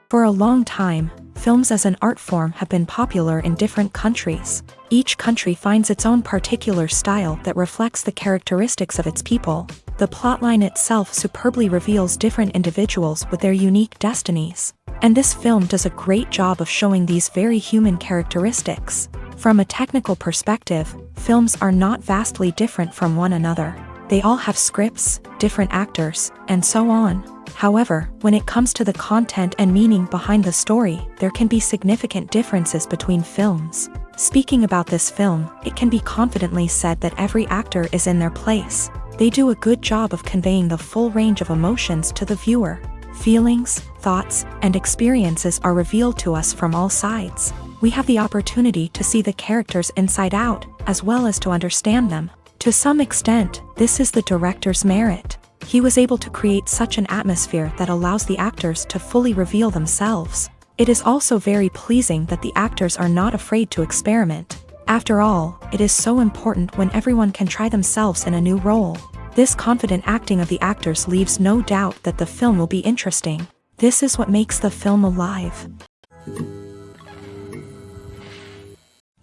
For a long time, films as an art form have been popular in different countries. Each country finds its own particular style that reflects the characteristics of its people. The plotline itself superbly reveals different individuals with their unique destinies. And this film does a great job of showing these very human characteristics. From a technical perspective, films are not vastly different from one another. They all have scripts, different actors, and so on. However, when it comes to the content and meaning behind the story, there can be significant differences between films. Speaking about this film, it can be confidently said that every actor is in their place. They do a good job of conveying the full range of emotions to the viewer. Feelings, thoughts, and experiences are revealed to us from all sides. We have the opportunity to see the characters inside out, as well as to understand them. To some extent, this is the director's merit. He was able to create such an atmosphere that allows the actors to fully reveal themselves. It is also very pleasing that the actors are not afraid to experiment. After all, it is so important when everyone can try themselves in a new role. This confident acting of the actors leaves no doubt that the film will be interesting. This is what makes the film alive.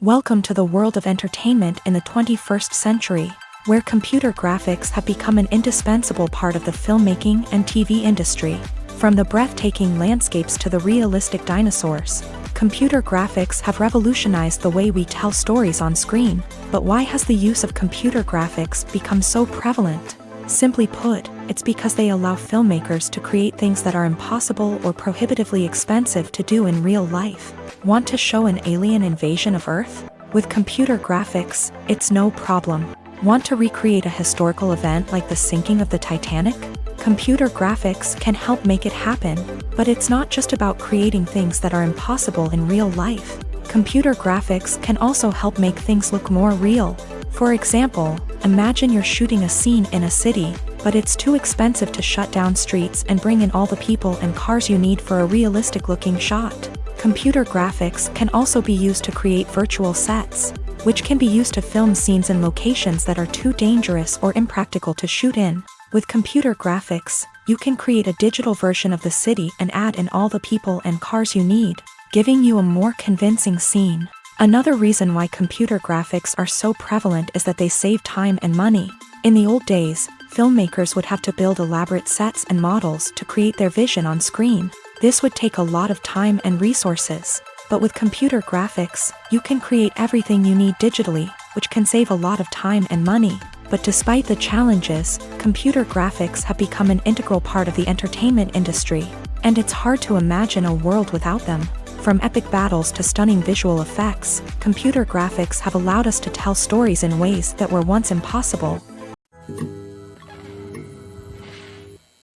Welcome to the world of entertainment in the 21st century, where computer graphics have become an indispensable part of the filmmaking and TV industry. From the breathtaking landscapes to the realistic dinosaurs, computer graphics have revolutionized the way we tell stories on screen. But why has the use of computer graphics become so prevalent? Simply put, it's because they allow filmmakers to create things that are impossible or prohibitively expensive to do in real life. Want to show an alien invasion of Earth? With computer graphics, it's no problem. Want to recreate a historical event like the sinking of the Titanic? Computer graphics can help make it happen. But it's not just about creating things that are impossible in real life. Computer graphics can also help make things look more real. For example, imagine you're shooting a scene in a city, but it's too expensive to shut down streets and bring in all the people and cars you need for a realistic-looking shot. Computer graphics can also be used to create virtual sets, which can be used to film scenes in locations that are too dangerous or impractical to shoot in. With computer graphics, you can create a digital version of the city and add in all the people and cars you need, giving you a more convincing scene. Another reason why computer graphics are so prevalent is that they save time and money. In the old days, filmmakers would have to build elaborate sets and models to create their vision on screen. This would take a lot of time and resources. But with computer graphics, you can create everything you need digitally, which can save a lot of time and money. But despite the challenges, computer graphics have become an integral part of the entertainment industry, and it's hard to imagine a world without them. From epic battles to stunning visual effects, computer graphics have allowed us to tell stories in ways that were once impossible.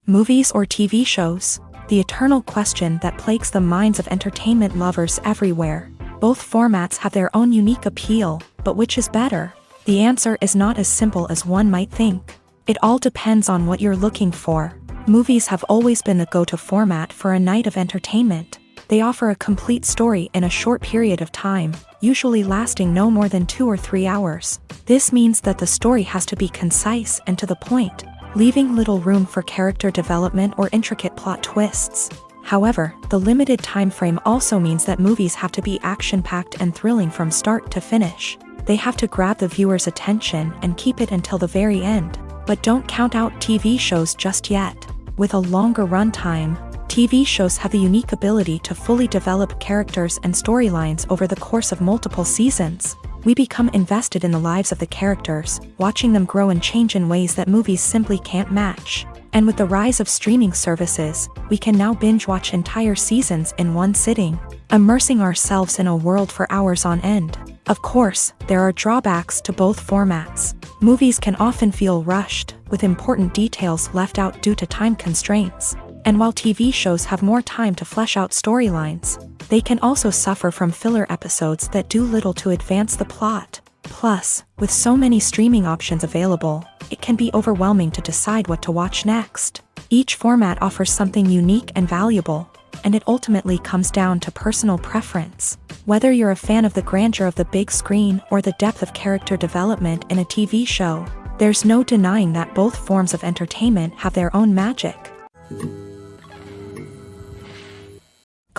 Movies or TV shows? The eternal question that plagues the minds of entertainment lovers everywhere. Both formats have their own unique appeal, but which is better? The answer is not as simple as one might think. It all depends on what you're looking for. Movies have always been the go-to format for a night of entertainment. They offer a complete story in a short period of time, usually lasting no more than 2 or 3 hours. This means that the story has to be concise and to the point, leaving little room for character development or intricate plot twists. However, the limited time frame also means that movies have to be action-packed and thrilling from start to finish. They have to grab the viewer's attention and keep it until the very end. But don't count out TV shows just yet. With a longer runtime, TV shows have the unique ability to fully develop characters and storylines over the course of multiple seasons. We become invested in the lives of the characters, watching them grow and change in ways that movies simply can't match. And with the rise of streaming services, we can now binge-watch entire seasons in one sitting, immersing ourselves in a world for hours on end. Of course, there are drawbacks to both formats. Movies can often feel rushed, with important details left out due to time constraints. And while TV shows have more time to flesh out storylines, they can also suffer from filler episodes that do little to advance the plot. Plus, with so many streaming options available, it can be overwhelming to decide what to watch next. Each format offers something unique and valuable, and it ultimately comes down to personal preference. Whether you're a fan of the grandeur of the big screen or the depth of character development in a TV show, there's no denying that both forms of entertainment have their own magic.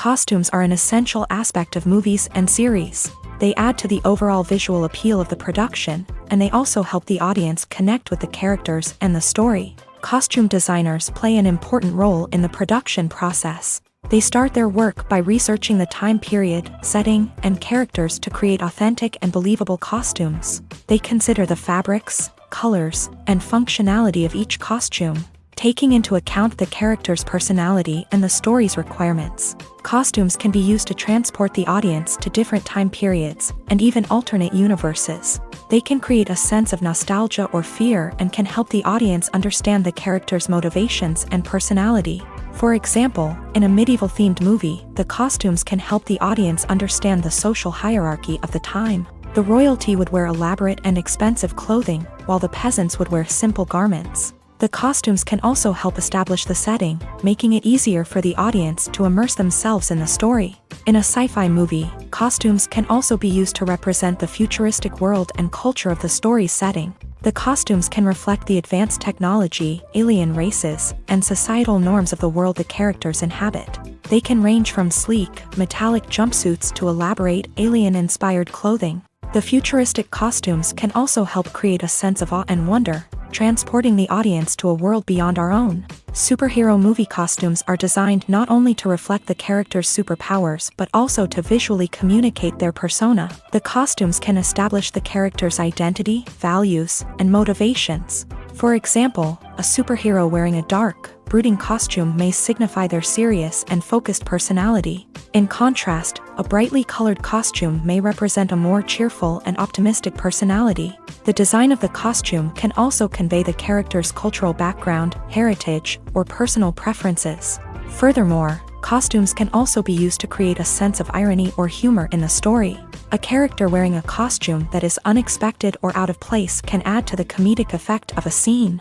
Costumes are an essential aspect of movies and series. They add to the overall visual appeal of the production, and they also help the audience connect with the characters and the story. Costume designers play an important role in the production process. They start their work by researching the time period, setting, and characters to create authentic and believable costumes. They consider the fabrics, colors, and functionality of each costume, taking into account the character's personality and the story's requirements. Costumes can be used to transport the audience to different time periods and even alternate universes. They can create a sense of nostalgia or fear and can help the audience understand the character's motivations and personality. For example, in a medieval-themed movie, the costumes can help the audience understand the social hierarchy of the time. The royalty would wear elaborate and expensive clothing, while the peasants would wear simple garments. The costumes can also help establish the setting, making it easier for the audience to immerse themselves in the story. In a sci-fi movie, costumes can also be used to represent the futuristic world and culture of the story's setting. The costumes can reflect the advanced technology, alien races, and societal norms of the world the characters inhabit. They can range from sleek, metallic jumpsuits to elaborate, alien-inspired clothing. The futuristic costumes can also help create a sense of awe and wonder, transporting the audience to a world beyond our own. Superhero movie costumes are designed not only to reflect the character's superpowers but also to visually communicate their persona. The costumes can establish the character's identity, values, and motivations. For example, a superhero wearing a dark, brooding costume may signify their serious and focused personality. In contrast, a brightly colored costume may represent a more cheerful and optimistic personality. The design of the costume can also convey the character's cultural background, heritage, or personal preferences. Furthermore, costumes can also be used to create a sense of irony or humor in the story. A character wearing a costume that is unexpected or out of place can add to the comedic effect of a scene.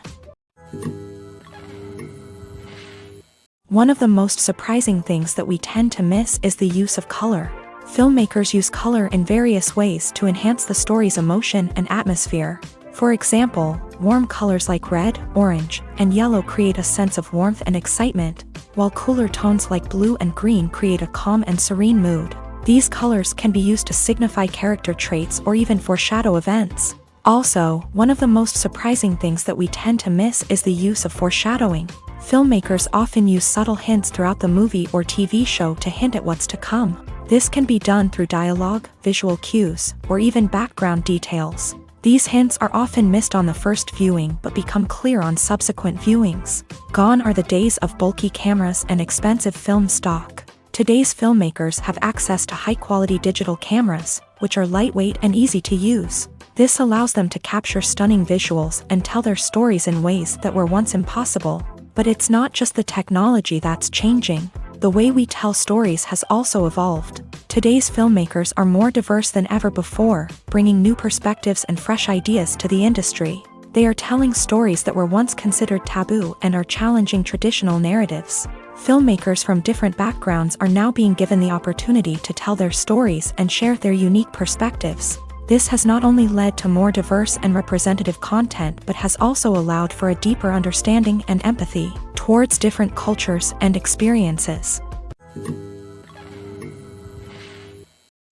One of the most surprising things that we tend to miss is the use of color. Filmmakers use color in various ways to enhance the story's emotion and atmosphere. For example, warm colors like red, orange, and yellow create a sense of warmth and excitement, while cooler tones like blue and green create a calm and serene mood. These colors can be used to signify character traits or even foreshadow events. Also, one of the most surprising things that we tend to miss is the use of foreshadowing. Filmmakers often use subtle hints throughout the movie or TV show to hint at what's to come. This can be done through dialogue, visual cues, or even background details. These hints are often missed on the first viewing but become clear on subsequent viewings. Gone are the days of bulky cameras and expensive film stock. Today's filmmakers have access to high-quality digital cameras, which are lightweight and easy to use. This allows them to capture stunning visuals and tell their stories in ways that were once impossible. But it's not just the technology that's changing. The way we tell stories has also evolved. Today's filmmakers are more diverse than ever before, bringing new perspectives and fresh ideas to the industry. They are telling stories that were once considered taboo and are challenging traditional narratives. Filmmakers from different backgrounds are now being given the opportunity to tell their stories and share their unique perspectives. This has not only led to more diverse and representative content but has also allowed for a deeper understanding and empathy towards different cultures and experiences.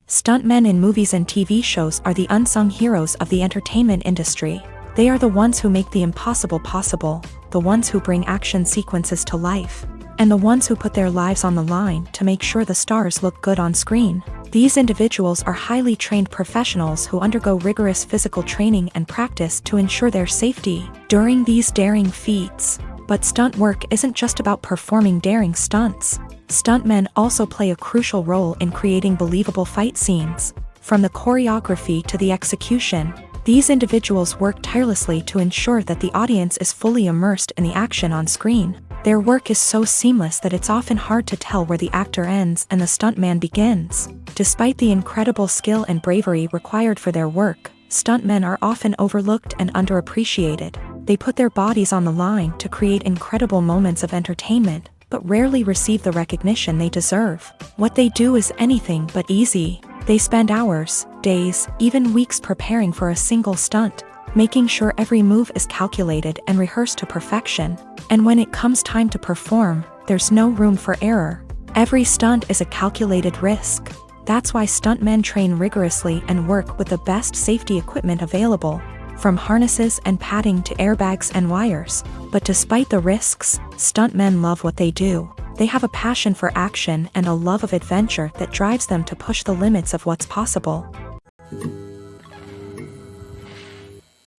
Stuntmen in movies and TV shows are the unsung heroes of the entertainment industry. They are the ones who make the impossible possible, the ones who bring action sequences to life, and the ones who put their lives on the line to make sure the stars look good on screen. These individuals are highly trained professionals who undergo rigorous physical training and practice to ensure their safety during these daring feats. But stunt work isn't just about performing daring stunts. Stuntmen also play a crucial role in creating believable fight scenes. From the choreography to the execution, these individuals work tirelessly to ensure that the audience is fully immersed in the action on screen. Their work is so seamless that it's often hard to tell where the actor ends and the stuntman begins. Despite the incredible skill and bravery required for their work, stuntmen are often overlooked and underappreciated. They put their bodies on the line to create incredible moments of entertainment, but rarely receive the recognition they deserve. What they do is anything but easy. They spend hours, days, even weeks preparing for a single stunt, making sure every move is calculated and rehearsed to perfection. And when it comes time to perform, there's no room for error. Every stunt is a calculated risk. That's why stuntmen train rigorously and work with the best safety equipment available, from harnesses and padding to airbags and wires. But despite the risks, stuntmen love what they do. They have a passion for action and a love of adventure that drives them to push the limits of what's possible.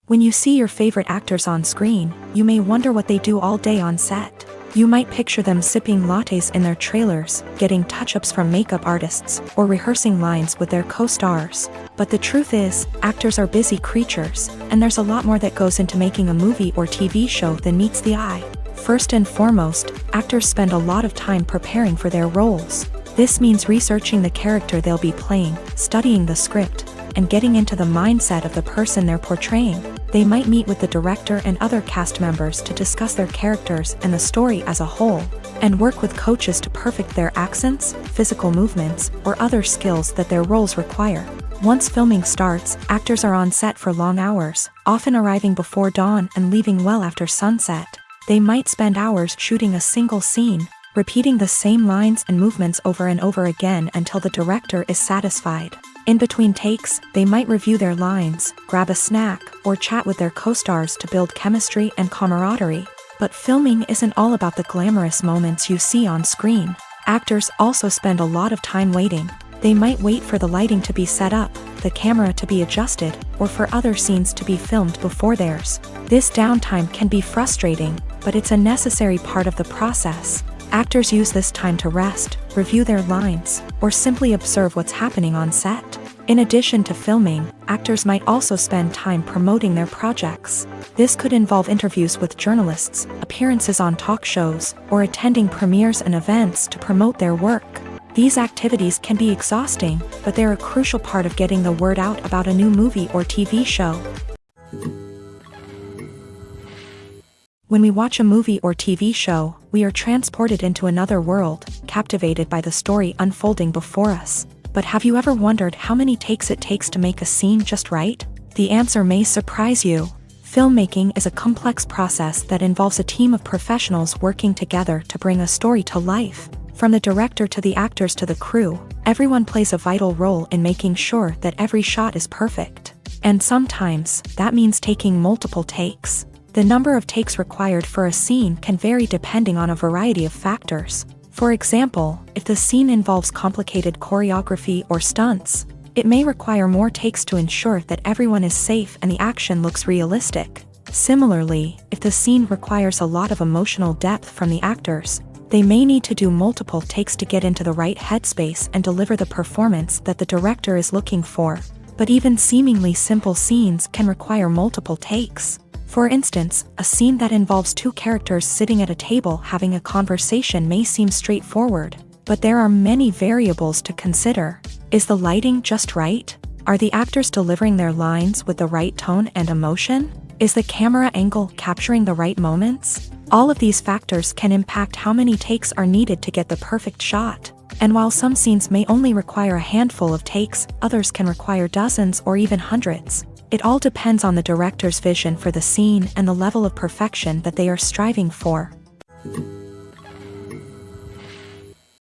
When you see your favorite actors on screen, you may wonder what they do all day on set. You might picture them sipping lattes in their trailers, getting touch-ups from makeup artists, or rehearsing lines with their co-stars. But the truth is, actors are busy creatures, and there's a lot more that goes into making a movie or TV show than meets the eye. First and foremost, actors spend a lot of time preparing for their roles. This means researching the character they'll be playing, studying the script, and getting into the mindset of the person they're portraying. They might meet with the director and other cast members to discuss their characters and the story as a whole, and work with coaches to perfect their accents, physical movements, or other skills that their roles require. Once filming starts, actors are on set for long hours, often arriving before dawn and leaving well after sunset. They might spend hours shooting a single scene, repeating the same lines and movements over and over again until the director is satisfied. In between takes, they might review their lines, grab a snack, or chat with their co-stars to build chemistry and camaraderie. But filming isn't all about the glamorous moments you see on screen. Actors also spend a lot of time waiting. They might wait for the lighting to be set up, the camera to be adjusted, or for other scenes to be filmed before theirs. This downtime can be frustrating, but it's a necessary part of the process. Actors use this time to rest, review their lines, or simply observe what's happening on set. In addition to filming, actors might also spend time promoting their projects. This could involve interviews with journalists, appearances on talk shows, or attending premieres and events to promote their work. These activities can be exhausting, but they're a crucial part of getting the word out about a new movie or TV show. When we watch a movie or TV show, we are transported into another world, captivated by the story unfolding before us. But have you ever wondered how many takes it takes to make a scene just right? The answer may surprise you. Filmmaking is a complex process that involves a team of professionals working together to bring a story to life. From the director to the actors to the crew, everyone plays a vital role in making sure that every shot is perfect. And sometimes, that means taking multiple takes. The number of takes required for a scene can vary depending on a variety of factors. For example, if the scene involves complicated choreography or stunts, it may require more takes to ensure that everyone is safe and the action looks realistic. Similarly, if the scene requires a lot of emotional depth from the actors, they may need to do multiple takes to get into the right headspace and deliver the performance that the director is looking for. But even seemingly simple scenes can require multiple takes. For instance, a scene that involves two characters sitting at a table having a conversation may seem straightforward, but there are many variables to consider. Is the lighting just right? Are the actors delivering their lines with the right tone and emotion? Is the camera angle capturing the right moments? All of these factors can impact how many takes are needed to get the perfect shot. And while some scenes may only require a handful of takes, others can require dozens or even hundreds. It all depends on the director's vision for the scene and the level of perfection that they are striving for.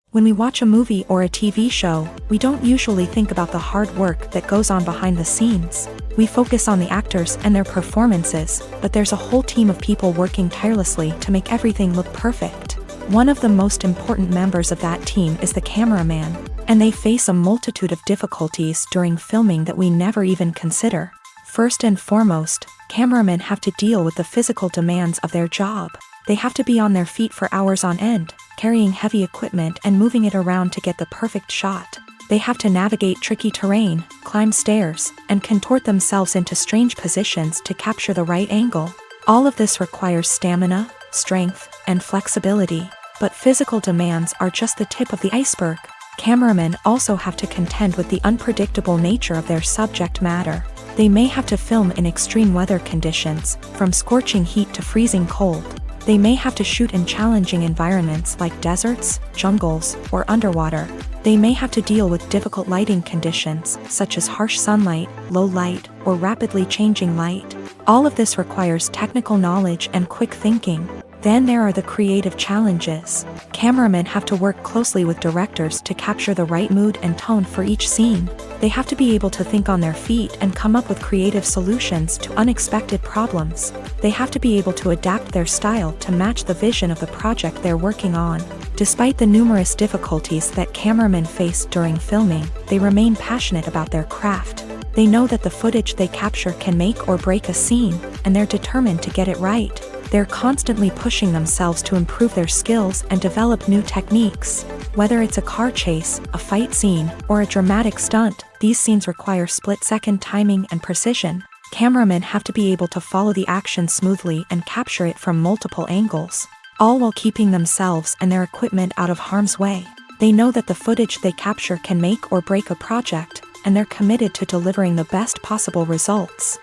When we watch a movie or a TV show, we don't usually think about the hard work that goes on behind the scenes. We focus on the actors and their performances, but there's a whole team of people working tirelessly to make everything look perfect. One of the most important members of that team is the cameraman, and they face a multitude of difficulties during filming that we never even consider. First and foremost, cameramen have to deal with the physical demands of their job. They have to be on their feet for hours on end, carrying heavy equipment and moving it around to get the perfect shot. They have to navigate tricky terrain, climb stairs, and contort themselves into strange positions to capture the right angle. All of this requires stamina, strength, and flexibility. But physical demands are just the tip of the iceberg. Cameramen also have to contend with the unpredictable nature of their subject matter. They may have to film in extreme weather conditions, from scorching heat to freezing cold. They may have to shoot in challenging environments like deserts, jungles, or underwater. They may have to deal with difficult lighting conditions, such as harsh sunlight, low light, or rapidly changing light. All of this requires technical knowledge and quick thinking. Then there are the creative challenges. Cameramen have to work closely with directors to capture the right mood and tone for each scene. They have to be able to think on their feet and come up with creative solutions to unexpected problems. They have to be able to adapt their style to match the vision of the project they're working on. Despite the numerous difficulties that cameramen face during filming, they remain passionate about their craft. They know that the footage they capture can make or break a scene, and they're determined to get it right. They're constantly pushing themselves to improve their skills and develop new techniques. Whether it's a car chase, a fight scene, or a dramatic stunt, these scenes require split-second timing and precision. Cameramen have to be able to follow the action smoothly and capture it from multiple angles, all while keeping themselves and their equipment out of harm's way. They know that the footage they capture can make or break a project, and they're committed to delivering the best possible results.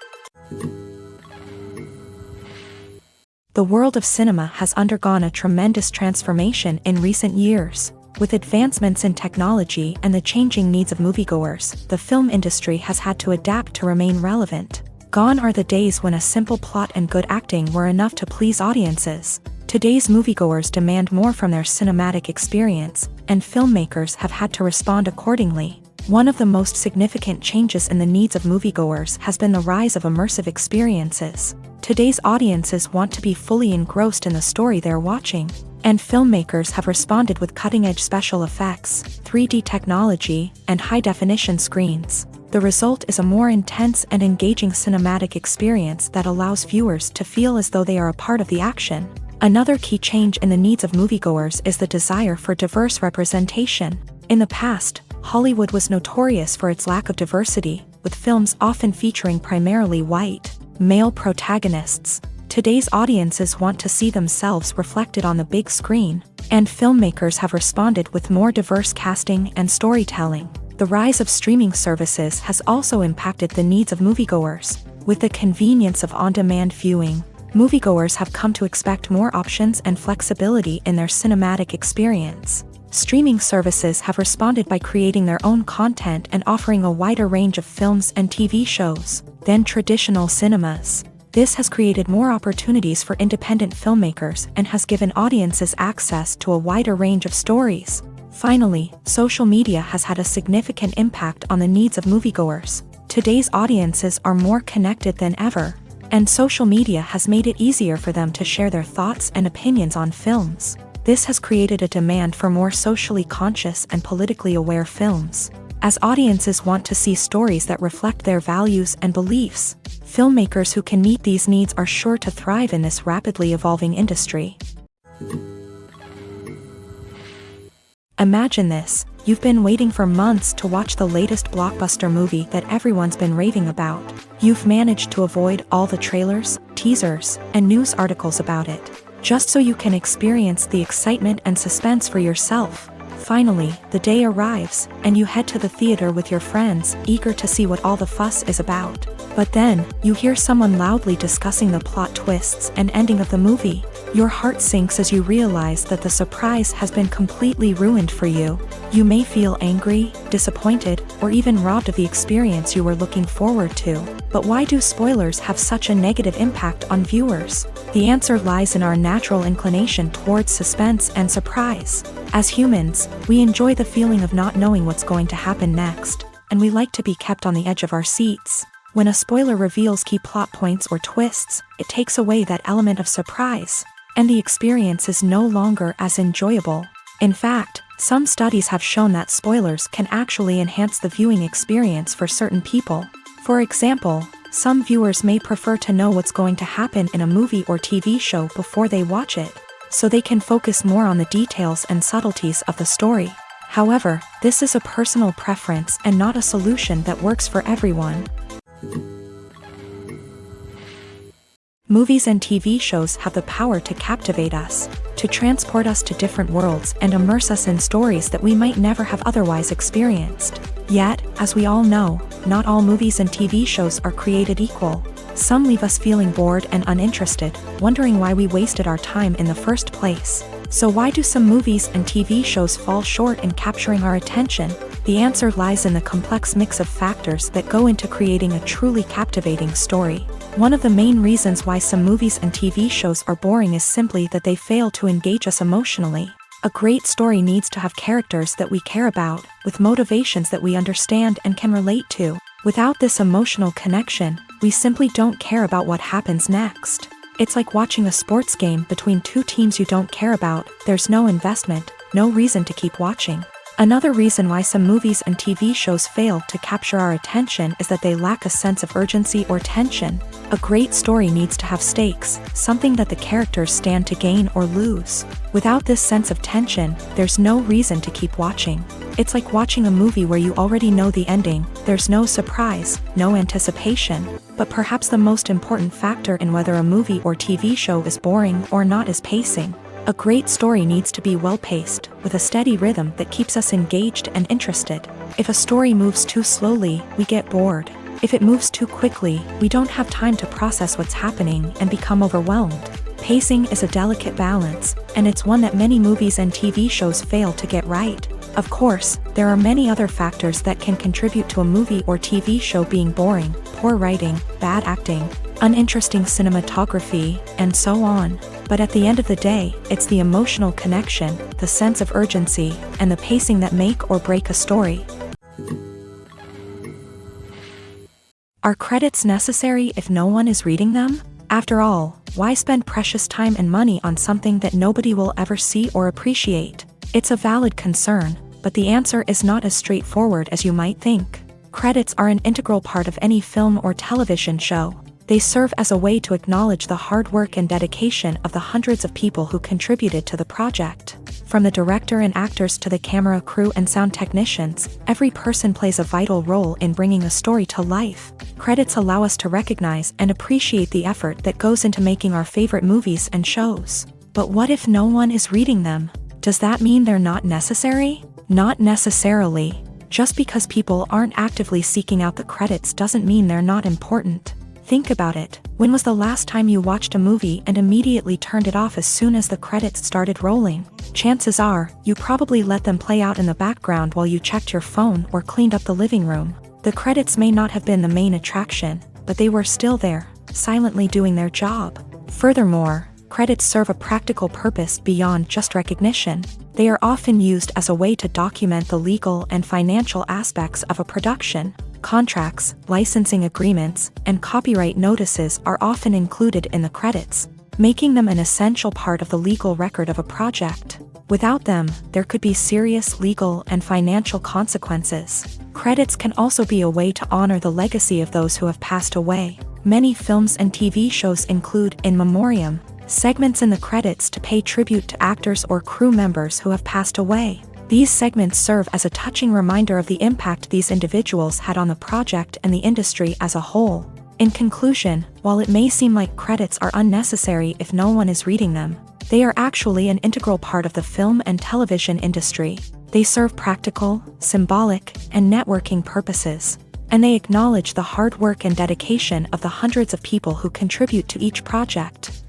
The world of cinema has undergone a tremendous transformation in recent years. With advancements in technology and the changing needs of moviegoers, the film industry has had to adapt to remain relevant. Gone are the days when a simple plot and good acting were enough to please audiences. Today's moviegoers demand more from their cinematic experience, and filmmakers have had to respond accordingly. One of the most significant changes in the needs of moviegoers has been the rise of immersive experiences. Today's audiences want to be fully engrossed in the story they're watching, and filmmakers have responded with cutting-edge special effects, 3D technology, and high-definition screens. The result is a more intense and engaging cinematic experience that allows viewers to feel as though they are a part of the action. Another key change in the needs of moviegoers is the desire for diverse representation. In the past, Hollywood was notorious for its lack of diversity, with films often featuring primarily white, male protagonists. Today's audiences want to see themselves reflected on the big screen, and filmmakers have responded with more diverse casting and storytelling. The rise of streaming services has also impacted the needs of moviegoers. With the convenience of on-demand viewing, moviegoers have come to expect more options and flexibility in their cinematic experience. Streaming services have responded by creating their own content and offering a wider range of films and TV shows than traditional cinemas. This has created more opportunities for independent filmmakers and has given audiences access to a wider range of stories. Finally, social media has had a significant impact on the needs of moviegoers. Today's audiences are more connected than ever, and social media has made it easier for them to share their thoughts and opinions on films. This has created a demand for more socially conscious and politically aware films. As audiences want to see stories that reflect their values and beliefs, filmmakers who can meet these needs are sure to thrive in this rapidly evolving industry. Imagine this: you've been waiting for months to watch the latest blockbuster movie that everyone's been raving about. You've managed to avoid all the trailers, teasers, and news articles about it, just so you can experience the excitement and suspense for yourself. Finally, the day arrives, and you head to the theater with your friends, eager to see what all the fuss is about. But then, you hear someone loudly discussing the plot twists and ending of the movie. Your heart sinks as you realize that the surprise has been completely ruined for you. You may feel angry, disappointed, or even robbed of the experience you were looking forward to. But why do spoilers have such a negative impact on viewers? The answer lies in our natural inclination towards suspense and surprise. As humans, we enjoy the feeling of not knowing what's going to happen next, and we like to be kept on the edge of our seats. When a spoiler reveals key plot points or twists, it takes away that element of surprise, and the experience is no longer as enjoyable. In fact, some studies have shown that spoilers can actually enhance the viewing experience for certain people. For example, some viewers may prefer to know what's going to happen in a movie or TV show before they watch it, so they can focus more on the details and subtleties of the story. However, this is a personal preference and not a solution that works for everyone. Movies and TV shows have the power to captivate us, to transport us to different worlds and immerse us in stories that we might never have otherwise experienced. Yet, as we all know, not all movies and TV shows are created equal. Some leave us feeling bored and uninterested, wondering why we wasted our time in the first place. So why do some movies and TV shows fall short in capturing our attention? The answer lies in the complex mix of factors that go into creating a truly captivating story. One of the main reasons why some movies and TV shows are boring is simply that they fail to engage us emotionally. A great story needs to have characters that we care about, with motivations that we understand and can relate to. Without this emotional connection, we simply don't care about what happens next. It's like watching a sports game between two teams you don't care about. There's no investment, no reason to keep watching. Another reason why some movies and TV shows fail to capture our attention is that they lack a sense of urgency or tension. A great story needs to have stakes, something that the characters stand to gain or lose. Without this sense of tension, there's no reason to keep watching. It's like watching a movie where you already know the ending. There's no surprise, no anticipation. But perhaps the most important factor in whether a movie or TV show is boring or not is pacing. A great story needs to be well-paced, with a steady rhythm that keeps us engaged and interested. If a story moves too slowly, we get bored. If it moves too quickly, we don't have time to process what's happening and become overwhelmed. Pacing is a delicate balance, and it's one that many movies and TV shows fail to get right. Of course, there are many other factors that can contribute to a movie or TV show being boring: poor writing, bad acting, uninteresting cinematography, and so on. But at the end of the day, it's the emotional connection, the sense of urgency, and the pacing that make or break a story. Are credits necessary if no one is reading them? After all, why spend precious time and money on something that nobody will ever see or appreciate? It's a valid concern, but the answer is not as straightforward as you might think. Credits are an integral part of any film or television show. They serve as a way to acknowledge the hard work and dedication of the hundreds of people who contributed to the project. From the director and actors to the camera crew and sound technicians, every person plays a vital role in bringing a story to life. Credits allow us to recognize and appreciate the effort that goes into making our favorite movies and shows. But what if no one is reading them? Does that mean they're not necessary? Not necessarily. Just because people aren't actively seeking out the credits doesn't mean they're not important. Think about it. When was the last time you watched a movie and immediately turned it off as soon as the credits started rolling? Chances are, you probably let them play out in the background while you checked your phone or cleaned up the living room. The credits may not have been the main attraction, but they were still there, silently doing their job. Furthermore, credits serve a practical purpose beyond just recognition. They are often used as a way to document the legal and financial aspects of a production. Contracts, licensing agreements, and copyright notices are often included in the credits, making them an essential part of the legal record of a project. Without them, there could be serious legal and financial consequences. Credits can also be a way to honor the legacy of those who have passed away. Many films and TV shows include in memoriam segments in the credits to pay tribute to actors or crew members who have passed away. These segments serve as a touching reminder of the impact these individuals had on the project and the industry as a whole. In conclusion, while it may seem like credits are unnecessary if no one is reading them, they are actually an integral part of the film and television industry. They serve practical, symbolic, and networking purposes, and they acknowledge the hard work and dedication of the hundreds of people who contribute to each project.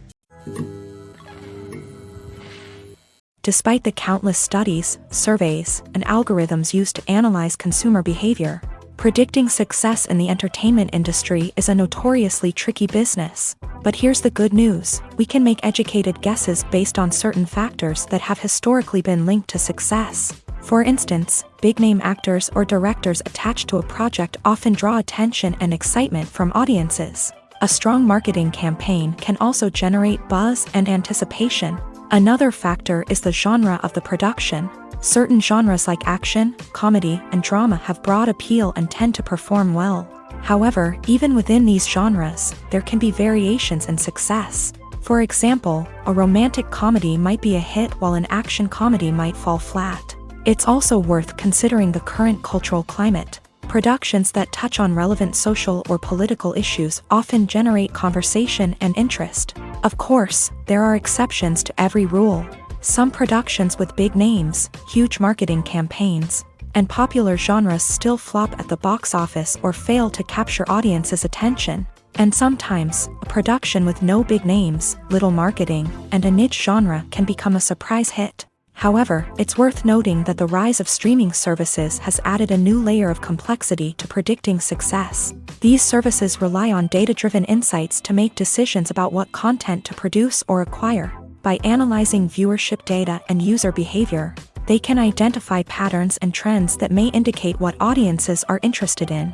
Despite the countless studies, surveys, and algorithms used to analyze consumer behavior, predicting success in the entertainment industry is a notoriously tricky business. But here's the good news: we can make educated guesses based on certain factors that have historically been linked to success. For instance, big-name actors or directors attached to a project often draw attention and excitement from audiences. A strong marketing campaign can also generate buzz and anticipation. Another factor is the genre of the production. Certain genres like action, comedy, and drama have broad appeal and tend to perform well. However, even within these genres, there can be variations in success. For example, a romantic comedy might be a hit while an action comedy might fall flat. It's also worth considering the current cultural climate. Productions that touch on relevant social or political issues often generate conversation and interest. Of course, there are exceptions to every rule. Some productions with big names, huge marketing campaigns, and popular genres still flop at the box office or fail to capture audiences' attention. And sometimes, a production with no big names, little marketing, and a niche genre can become a surprise hit. However, it's worth noting that the rise of streaming services has added a new layer of complexity to predicting success. These services rely on data-driven insights to make decisions about what content to produce or acquire. By analyzing viewership data and user behavior, they can identify patterns and trends that may indicate what audiences are interested in.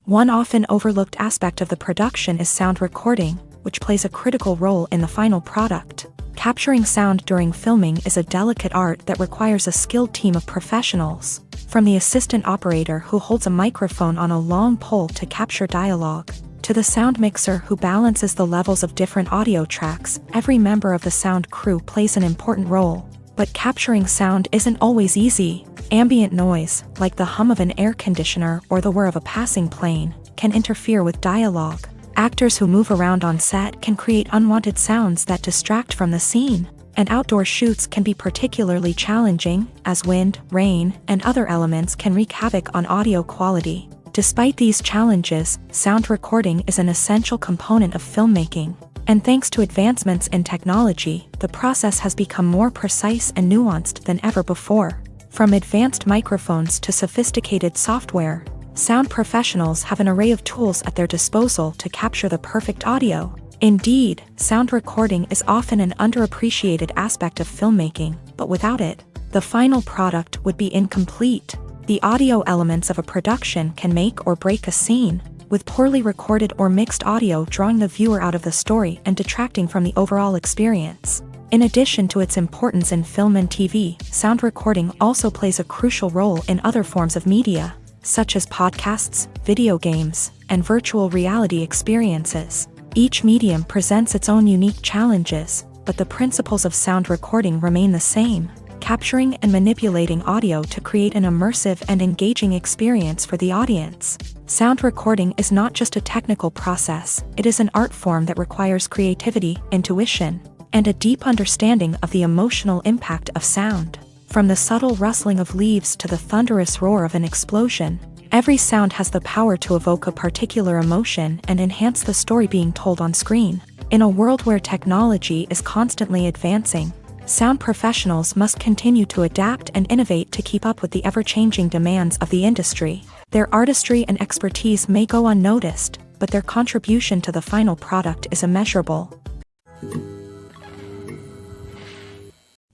One often overlooked aspect of the production is sound recording, which plays a critical role in the final product. Capturing sound during filming is a delicate art that requires a skilled team of professionals. From the assistant operator who holds a microphone on a long pole to capture dialogue, to the sound mixer who balances the levels of different audio tracks, every member of the sound crew plays an important role. But capturing sound isn't always easy. Ambient noise, like the hum of an air conditioner or the whir of a passing plane, can interfere with dialogue. Actors who move around on set can create unwanted sounds that distract from the scene. And outdoor shoots can be particularly challenging, as wind, rain, and other elements can wreak havoc on audio quality. Despite these challenges, sound recording is an essential component of filmmaking. And thanks to advancements in technology, the process has become more precise and nuanced than ever before. From advanced microphones to sophisticated software, sound professionals have an array of tools at their disposal to capture the perfect audio. Indeed, sound recording is often an underappreciated aspect of filmmaking, but without it, the final product would be incomplete. The audio elements of a production can make or break a scene, with poorly recorded or mixed audio drawing the viewer out of the story and detracting from the overall experience. In addition to its importance in film and TV, sound recording also plays a crucial role in other forms of media, such as podcasts, video games, and virtual reality experiences. Each medium presents its own unique challenges, but the principles of sound recording remain the same: capturing and manipulating audio to create an immersive and engaging experience for the audience. Sound recording is not just a technical process, it is an art form that requires creativity, intuition, and a deep understanding of the emotional impact of sound. From the subtle rustling of leaves to the thunderous roar of an explosion, every sound has the power to evoke a particular emotion and enhance the story being told on screen. In a world where technology is constantly advancing, sound professionals must continue to adapt and innovate to keep up with the ever-changing demands of the industry. Their artistry and expertise may go unnoticed, but their contribution to the final product is immeasurable.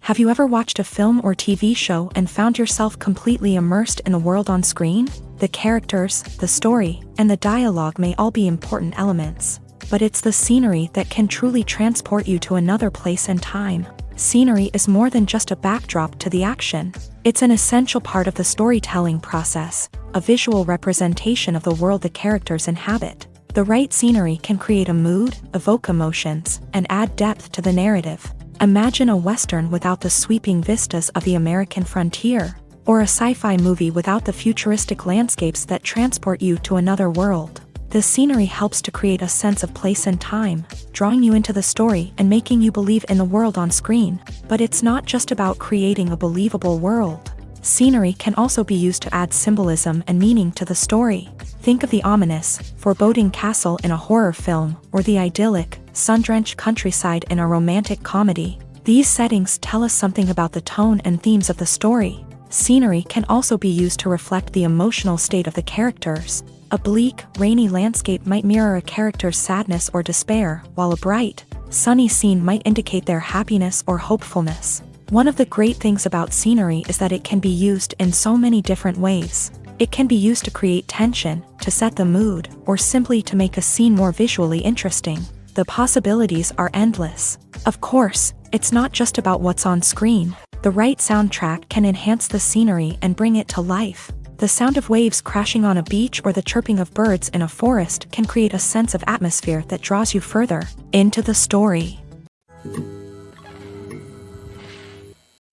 Have you ever watched a film or TV show and found yourself completely immersed in the world on screen? The characters, the story, and the dialogue may all be important elements, but it's the scenery that can truly transport you to another place and time. Scenery is more than just a backdrop to the action. It's an essential part of the storytelling process, a visual representation of the world the characters inhabit. The right scenery can create a mood, evoke emotions, and add depth to the narrative. Imagine a Western without the sweeping vistas of the American frontier, or a sci-fi movie without the futuristic landscapes that transport you to another world. The scenery helps to create a sense of place and time, drawing you into the story and making you believe in the world on screen. But it's not just about creating a believable world. Scenery can also be used to add symbolism and meaning to the story. Think of the ominous, foreboding castle in a horror film, or the idyllic, sun-drenched countryside in a romantic comedy. These settings tell us something about the tone and themes of the story. Scenery can also be used to reflect the emotional state of the characters. A bleak, rainy landscape might mirror a character's sadness or despair, while a bright, sunny scene might indicate their happiness or hopefulness. One of the great things about scenery is that it can be used in so many different ways. It can be used to create tension, to set the mood, or simply to make a scene more visually interesting. The possibilities are endless. Of course, it's not just about what's on screen. The right soundtrack can enhance the scenery and bring it to life. The sound of waves crashing on a beach or the chirping of birds in a forest can create a sense of atmosphere that draws you further into the story.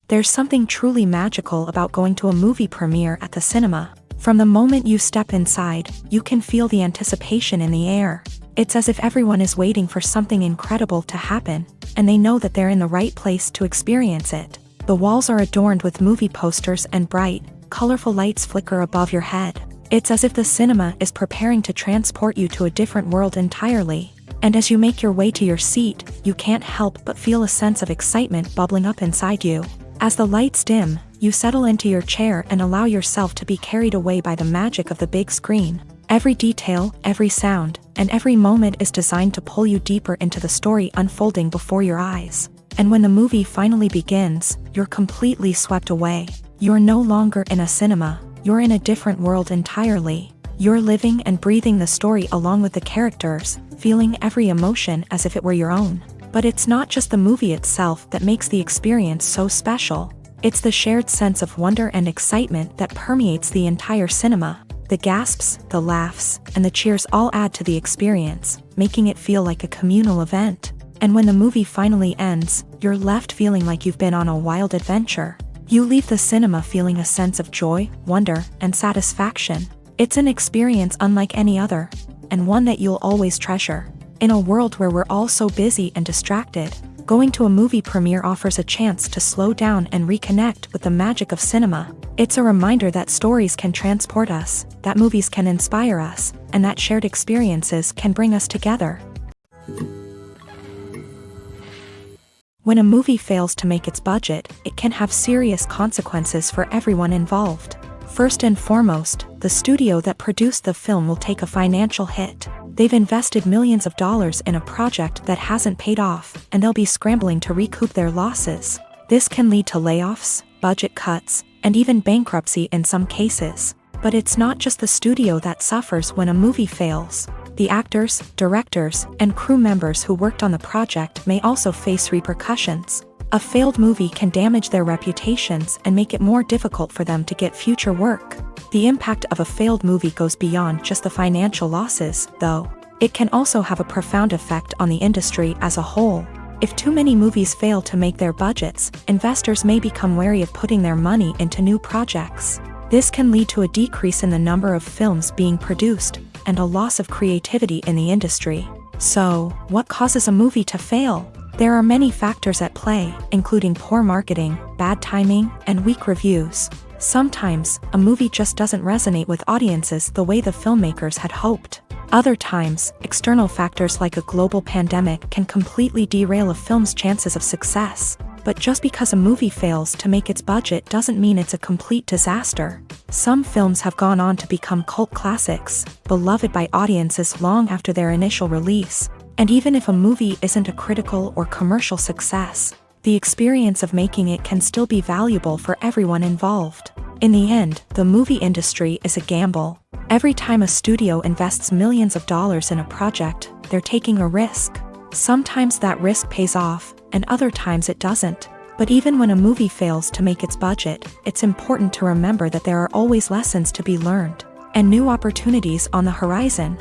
There's something truly magical about going to a movie premiere at the cinema. From the moment you step inside, you can feel the anticipation in the air. It's as if everyone is waiting for something incredible to happen, and they know that they're in the right place to experience it. The walls are adorned with movie posters and bright, colorful lights flicker above your head. It's as if the cinema is preparing to transport you to a different world entirely. And as you make your way to your seat, you can't help but feel a sense of excitement bubbling up inside you. As the lights dim, you settle into your chair and allow yourself to be carried away by the magic of the big screen. Every detail, every sound, and every moment is designed to pull you deeper into the story unfolding before your eyes. And when the movie finally begins, you're completely swept away. You're no longer in a cinema, you're in a different world entirely. You're living and breathing the story along with the characters, feeling every emotion as if it were your own. But it's not just the movie itself that makes the experience so special. It's the shared sense of wonder and excitement that permeates the entire cinema. The gasps, the laughs, and the cheers all add to the experience, making it feel like a communal event. And when the movie finally ends, you're left feeling like you've been on a wild adventure. You leave the cinema feeling a sense of joy, wonder, and satisfaction. It's an experience unlike any other, and one that you'll always treasure. In a world where we're all so busy and distracted, going to a movie premiere offers a chance to slow down and reconnect with the magic of cinema. It's a reminder that stories can transport us, that movies can inspire us, and that shared experiences can bring us together. When a movie fails to make its budget, it can have serious consequences for everyone involved. First and foremost, the studio that produced the film will take a financial hit. They've invested millions of dollars in a project that hasn't paid off, and they'll be scrambling to recoup their losses. This can lead to layoffs, budget cuts, and even bankruptcy in some cases. But it's not just the studio that suffers when a movie fails. The actors, directors, and crew members who worked on the project may also face repercussions. A failed movie can damage their reputations and make it more difficult for them to get future work. The impact of a failed movie goes beyond just the financial losses, though. It can also have a profound effect on the industry as a whole. If too many movies fail to make their budgets, investors may become wary of putting their money into new projects. This can lead to a decrease in the number of films being produced, and a loss of creativity in the industry. So, what causes a movie to fail? There are many factors at play, including poor marketing, bad timing, and weak reviews. Sometimes, a movie just doesn't resonate with audiences the way the filmmakers had hoped. Other times, external factors like a global pandemic can completely derail a film's chances of success. But just because a movie fails to make its budget doesn't mean it's a complete disaster. Some films have gone on to become cult classics, beloved by audiences long after their initial release. And even if a movie isn't a critical or commercial success, the experience of making it can still be valuable for everyone involved. In the end, the movie industry is a gamble. Every time a studio invests millions of dollars in a project, they're taking a risk. Sometimes that risk pays off, and other times it doesn't. But even when a movie fails to make its budget, it's important to remember that there are always lessons to be learned, and new opportunities on the horizon.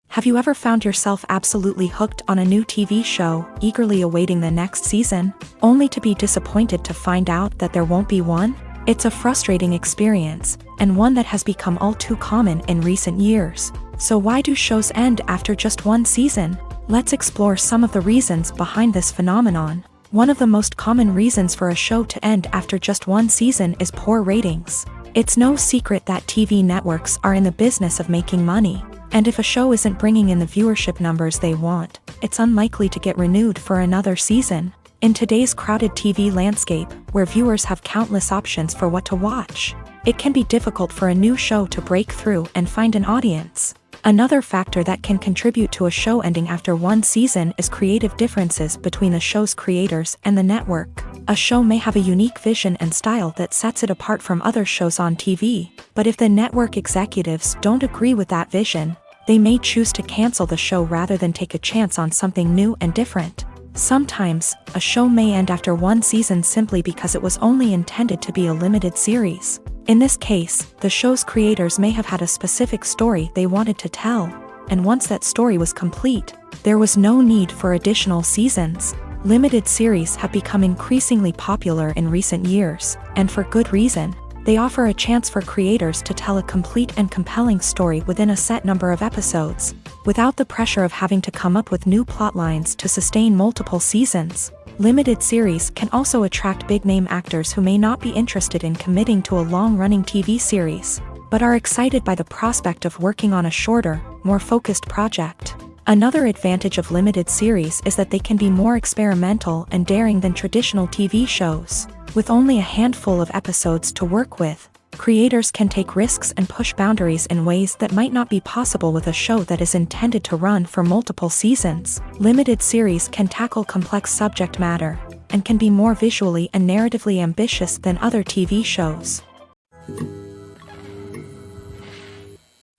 Have you ever found yourself absolutely hooked on a new TV show, eagerly awaiting the next season, only to be disappointed to find out that there won't be one? It's a frustrating experience, and one that has become all too common in recent years. So why do shows end after just one season? Let's explore some of the reasons behind this phenomenon. One of the most common reasons for a show to end after just one season is poor ratings. It's no secret that TV networks are in the business of making money. And if a show isn't bringing in the viewership numbers they want, it's unlikely to get renewed for another season. In today's crowded TV landscape, where viewers have countless options for what to watch, it can be difficult for a new show to break through and find an audience. Another factor that can contribute to a show ending after one season is creative differences between the show's creators and the network. A show may have a unique vision and style that sets it apart from other shows on TV, but if the network executives don't agree with that vision, they may choose to cancel the show rather than take a chance on something new and different. Sometimes, a show may end after one season simply because it was only intended to be a limited series. In this case, the show's creators may have had a specific story they wanted to tell, and once that story was complete, there was no need for additional seasons. Limited series have become increasingly popular in recent years, and for good reason. They offer a chance for creators to tell a complete and compelling story within a set number of episodes, without the pressure of having to come up with new plot lines to sustain multiple seasons. Limited series can also attract big-name actors who may not be interested in committing to a long-running TV series. but are excited by the prospect of working on a shorter, more focused project. Another advantage of limited series is that they can be more experimental and daring than traditional TV shows. With only a handful of episodes to work with, creators can take risks and push boundaries in ways that might not be possible with a show that is intended to run for multiple seasons. Limited series can tackle complex subject matter, and can be more visually and narratively ambitious than other TV shows.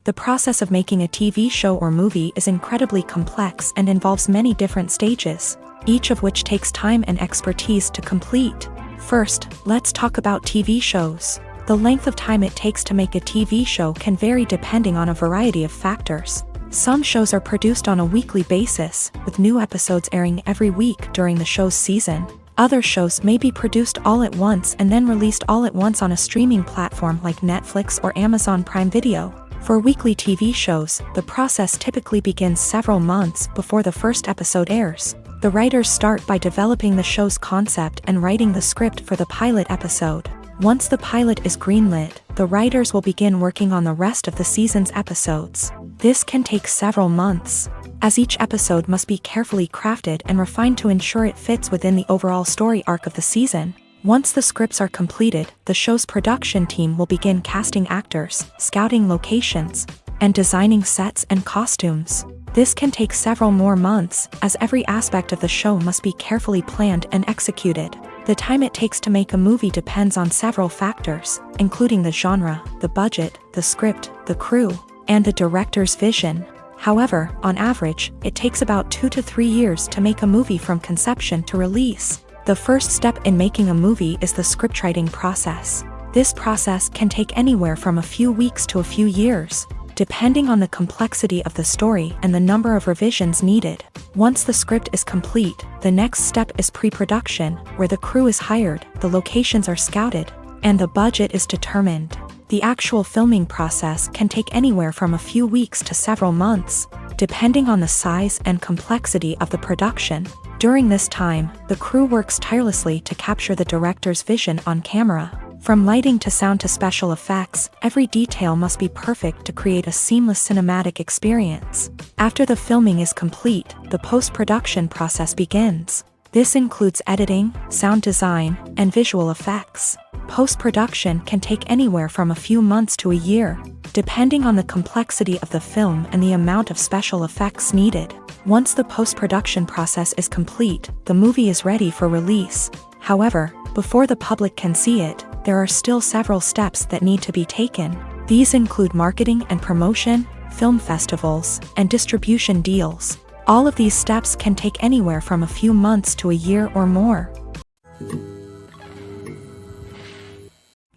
The process of making a TV show or movie is incredibly complex and involves many different stages, each of which takes time and expertise to complete. First, let's talk about TV shows. The length of time it takes to make a TV show can vary depending on a variety of factors. Some shows are produced on a weekly basis, with new episodes airing every week during the show's season. Other shows may be produced all at once and then released all at once on a streaming platform like Netflix or Amazon Prime Video. For weekly TV shows, the process typically begins several months before the first episode airs. The writers start by developing the show's concept and writing the script for the pilot episode. Once the pilot is greenlit, the writers will begin working on the rest of the season's episodes. This can take several months, as each episode must be carefully crafted and refined to ensure it fits within the overall story arc of the season. Once the scripts are completed, the show's production team will begin casting actors, scouting locations, and designing sets and costumes. This can take several more months, as every aspect of the show must be carefully planned and executed. The time it takes to make a movie depends on several factors, including the genre, the budget, the script, the crew, and the director's vision. However, on average, it takes about 2 to 3 years to make a movie from conception to release. The first step in making a movie is the scriptwriting process. This process can take anywhere from a few weeks to a few years, depending on the complexity of the story and the number of revisions needed. Once the script is complete, the next step is pre-production, where the crew is hired, the locations are scouted, and the budget is determined. The actual filming process can take anywhere from a few weeks to several months, depending on the size and complexity of the production. During this time, the crew works tirelessly to capture the director's vision on camera. From lighting to sound to special effects, every detail must be perfect to create a seamless cinematic experience. After the filming is complete, the post-production process begins. This includes editing, sound design, and visual effects. Post-production can take anywhere from a few months to a year, depending on the complexity of the film and the amount of special effects needed. Once the post-production process is complete, the movie is ready for release. However, before the public can see it, there are still several steps that need to be taken. These include marketing and promotion, film festivals, and distribution deals. All of these steps can take anywhere from a few months to a year or more.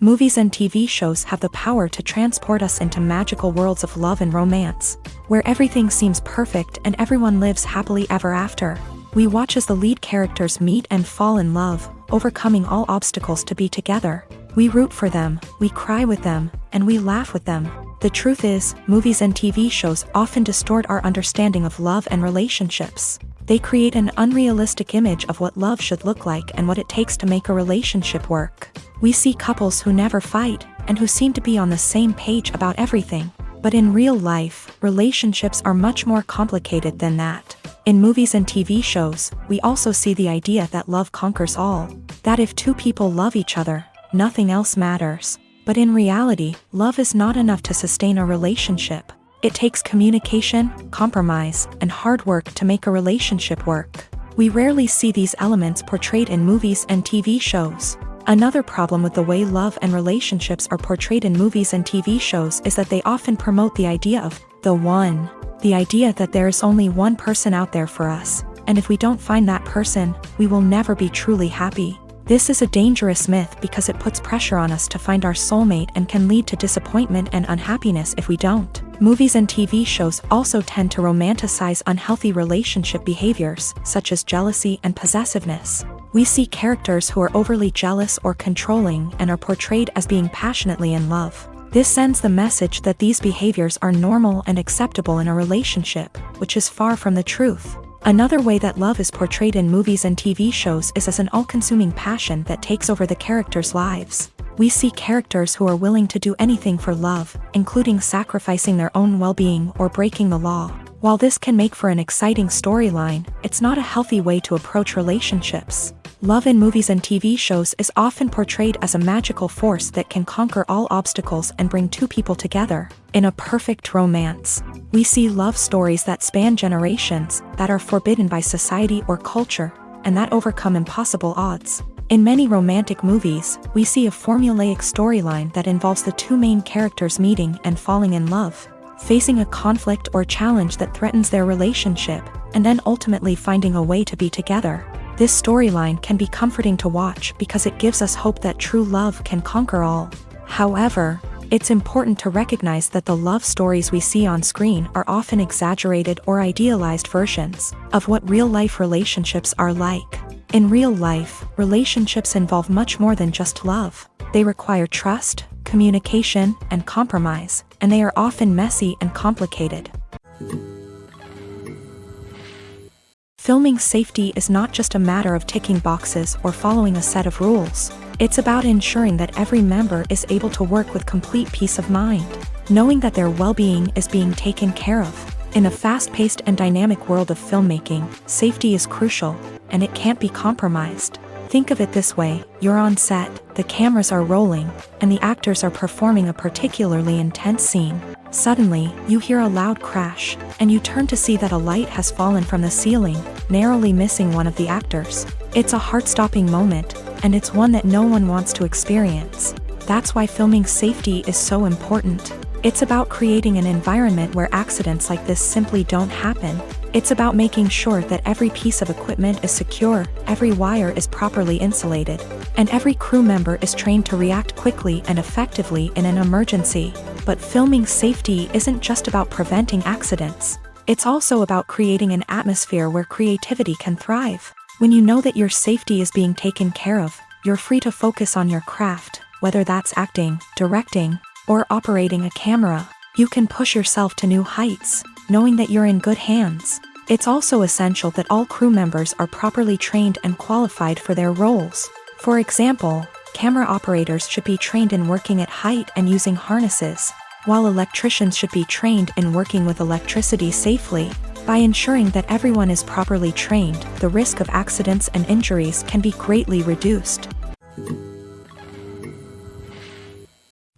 Movies and TV shows have the power to transport us into magical worlds of love and romance, where everything seems perfect and everyone lives happily ever after. We watch as the lead characters meet and fall in love, overcoming all obstacles to be together. We root for them, we cry with them, and we laugh with them. The truth is, movies and TV shows often distort our understanding of love and relationships. They create an unrealistic image of what love should look like and what it takes to make a relationship work. We see couples who never fight, and who seem to be on the same page about everything. But in real life, relationships are much more complicated than that. In movies and TV shows, we also see the idea that love conquers all. That if two people love each other, nothing else matters. But in reality, love is not enough to sustain a relationship. It takes communication, compromise, and hard work to make a relationship work. We rarely see these elements portrayed in movies and TV shows. Another problem with the way love and relationships are portrayed in movies and TV shows is that they often promote the idea of the one. The idea that there is only one person out there for us, and if we don't find that person, we will never be truly happy. This is a dangerous myth because it puts pressure on us to find our soulmate and can lead to disappointment and unhappiness if we don't. Movies and TV shows also tend to romanticize unhealthy relationship behaviors, such as jealousy and possessiveness. We see characters who are overly jealous or controlling and are portrayed as being passionately in love. This sends the message that these behaviors are normal and acceptable in a relationship, which is far from the truth. Another way that love is portrayed in movies and TV shows is as an all-consuming passion that takes over the characters' lives. We see characters who are willing to do anything for love, including sacrificing their own well-being or breaking the law. While this can make for an exciting storyline, it's not a healthy way to approach relationships. Love in movies and TV shows is often portrayed as a magical force that can conquer all obstacles and bring two people together. In a perfect romance, we see love stories that span generations, that are forbidden by society or culture, and that overcome impossible odds. In many romantic movies, we see a formulaic storyline that involves the two main characters meeting and falling in love, facing a conflict or challenge that threatens their relationship, and then ultimately finding a way to be together. This storyline can be comforting to watch because it gives us hope that true love can conquer all. However, it's important to recognize that the love stories we see on screen are often exaggerated or idealized versions of what real-life relationships are like. In real life, relationships involve much more than just love. They require trust, communication, and compromise, and they are often messy and complicated. Filming safety is not just a matter of ticking boxes or following a set of rules. It's about ensuring that every member is able to work with complete peace of mind, knowing that their well-being is being taken care of. In a fast-paced and dynamic world of filmmaking, safety is crucial, and it can't be compromised. Think of it this way: you're on set, the cameras are rolling, and the actors are performing a particularly intense scene. Suddenly, you hear a loud crash, and you turn to see that a light has fallen from the ceiling, narrowly missing one of the actors. It's a heart-stopping moment, and it's one that no one wants to experience. That's why filming safety is so important. It's about creating an environment where accidents like this simply don't happen. It's about making sure that every piece of equipment is secure, every wire is properly insulated, and every crew member is trained to react quickly and effectively in an emergency. But filming safety isn't just about preventing accidents. It's also about creating an atmosphere where creativity can thrive. When you know that your safety is being taken care of, you're free to focus on your craft, whether that's acting, directing, or operating a camera. You can push yourself to new heights, knowing that you're in good hands. It's also essential that all crew members are properly trained and qualified for their roles. For example, camera operators should be trained in working at height and using harnesses, while electricians should be trained in working with electricity safely. By ensuring that everyone is properly trained, the risk of accidents and injuries can be greatly reduced.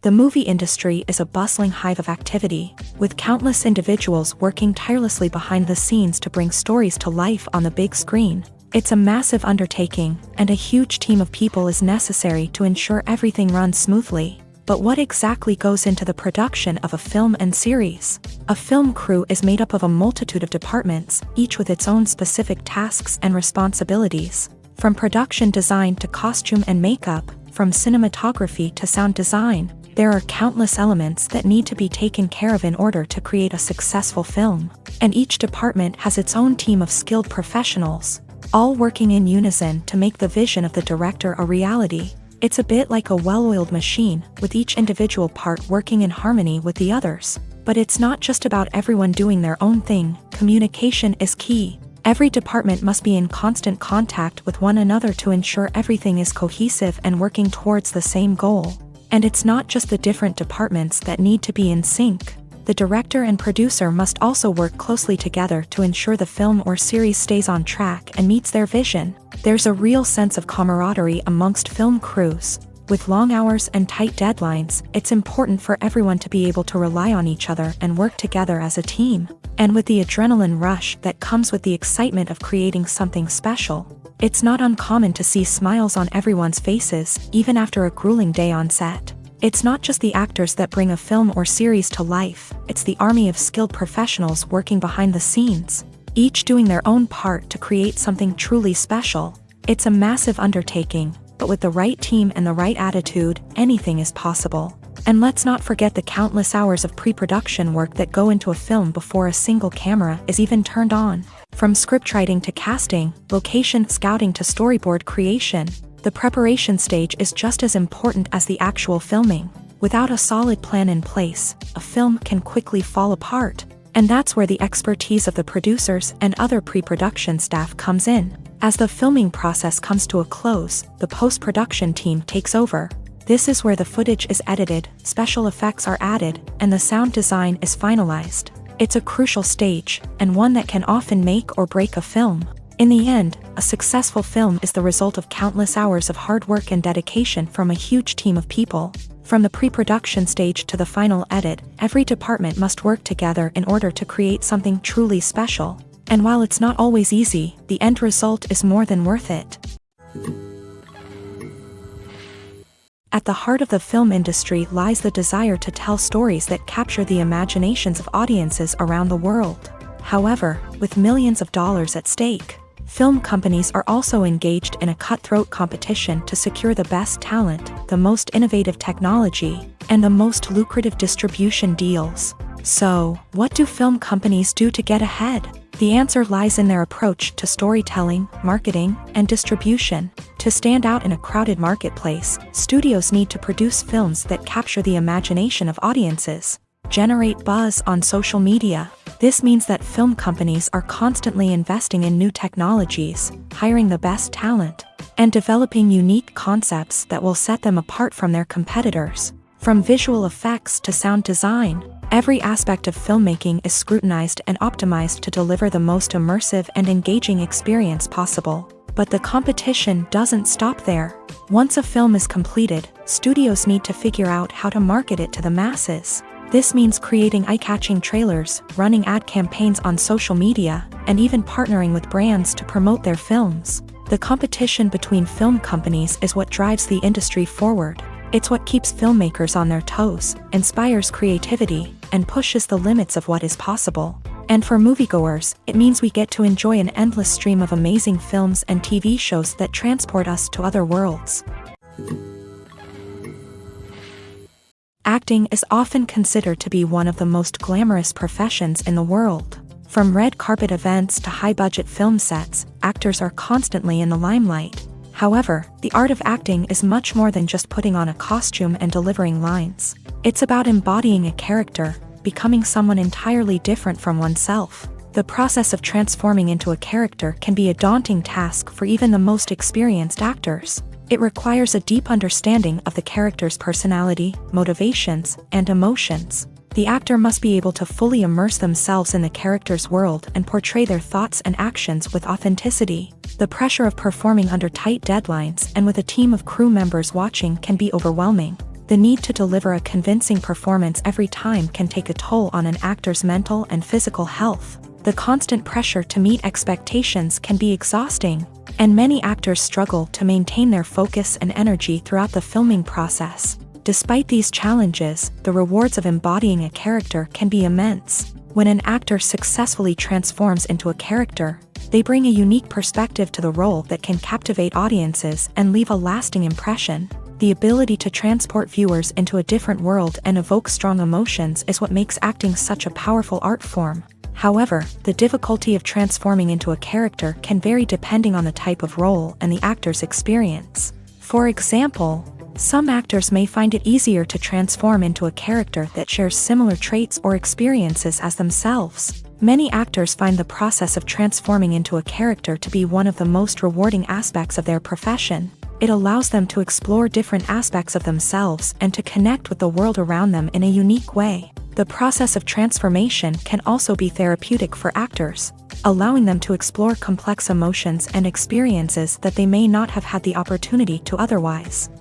The movie industry is a bustling hive of activity, with countless individuals working tirelessly behind the scenes to bring stories to life on the big screen. It's a massive undertaking, and a huge team of people is necessary to ensure everything runs smoothly. But what exactly goes into the production of a film and series? A film crew is made up of a multitude of departments, each with its own specific tasks and responsibilities. From production design to costume and makeup, from cinematography to sound design, there are countless elements that need to be taken care of in order to create a successful film. And each department has its own team of skilled professionals, all working in unison to make the vision of the director a reality. It's a bit like a well-oiled machine, with each individual part working in harmony with the others. But it's not just about everyone doing their own thing. Communication is key. Every department must be in constant contact with one another to ensure everything is cohesive and working towards the same goal. And it's not just the different departments that need to be in sync. The director and producer must also work closely together to ensure the film or series stays on track and meets their vision. There's a real sense of camaraderie amongst film crews. With long hours and tight deadlines, it's important for everyone to be able to rely on each other and work together as a team. And with the adrenaline rush that comes with the excitement of creating something special, it's not uncommon to see smiles on everyone's faces, even after a grueling day on set. It's not just the actors that bring a film or series to life, it's the army of skilled professionals working behind the scenes, each doing their own part to create something truly special. It's a massive undertaking, but with the right team and the right attitude, anything is possible. And let's not forget the countless hours of pre-production work that go into a film before a single camera is even turned on. From scriptwriting to casting, location scouting to storyboard creation, the preparation stage is just as important as the actual filming. Without a solid plan in place, a film can quickly fall apart. And that's where the expertise of the producers and other pre-production staff comes in. As the filming process comes to a close, the post-production team takes over. This is where the footage is edited, special effects are added, and the sound design is finalized. It's a crucial stage, and one that can often make or break a film. In the end, a successful film is the result of countless hours of hard work and dedication from a huge team of people. From the pre-production stage to the final edit, every department must work together in order to create something truly special. And while it's not always easy, the end result is more than worth it. At the heart of the film industry lies the desire to tell stories that capture the imaginations of audiences around the world. However, with millions of dollars at stake, film companies are also engaged in a cutthroat competition to secure the best talent, the most innovative technology, and the most lucrative distribution deals. So, what do film companies do to get ahead? The answer lies in their approach to storytelling, marketing, and distribution. To stand out in a crowded marketplace, studios need to produce films that capture the imagination of audiences, generate buzz on social media. This means that film companies are constantly investing in new technologies, hiring the best talent, and developing unique concepts that will set them apart from their competitors. From visual effects to sound design, every aspect of filmmaking is scrutinized and optimized to deliver the most immersive and engaging experience possible. But the competition doesn't stop there. Once a film is completed, studios need to figure out how to market it to the masses. This means creating eye-catching trailers, running ad campaigns on social media, and even partnering with brands to promote their films. The competition between film companies is what drives the industry forward. It's what keeps filmmakers on their toes, inspires creativity, and pushes the limits of what is possible. And for moviegoers, it means we get to enjoy an endless stream of amazing films and TV shows that transport us to other worlds. Acting is often considered to be one of the most glamorous professions in the world. From red carpet events to high-budget film sets, actors are constantly in the limelight. However, the art of acting is much more than just putting on a costume and delivering lines. It's about embodying a character, becoming someone entirely different from oneself. The process of transforming into a character can be a daunting task for even the most experienced actors. It requires a deep understanding of the character's personality, motivations, and emotions. The actor must be able to fully immerse themselves in the character's world and portray their thoughts and actions with authenticity. The pressure of performing under tight deadlines and with a team of crew members watching can be overwhelming. The need to deliver a convincing performance every time can take a toll on an actor's mental and physical health. The constant pressure to meet expectations can be exhausting, and many actors struggle to maintain their focus and energy throughout the filming process. Despite these challenges, the rewards of embodying a character can be immense. When an actor successfully transforms into a character, they bring a unique perspective to the role that can captivate audiences and leave a lasting impression. The ability to transport viewers into a different world and evoke strong emotions is what makes acting such a powerful art form. However, the difficulty of transforming into a character can vary depending on the type of role and the actor's experience. For example, some actors may find it easier to transform into a character that shares similar traits or experiences as themselves. Many actors find the process of transforming into a character to be one of the most rewarding aspects of their profession. It allows them to explore different aspects of themselves and to connect with the world around them in a unique way. The process of transformation can also be therapeutic for actors, allowing them to explore complex emotions and experiences that they may not have had the opportunity to otherwise.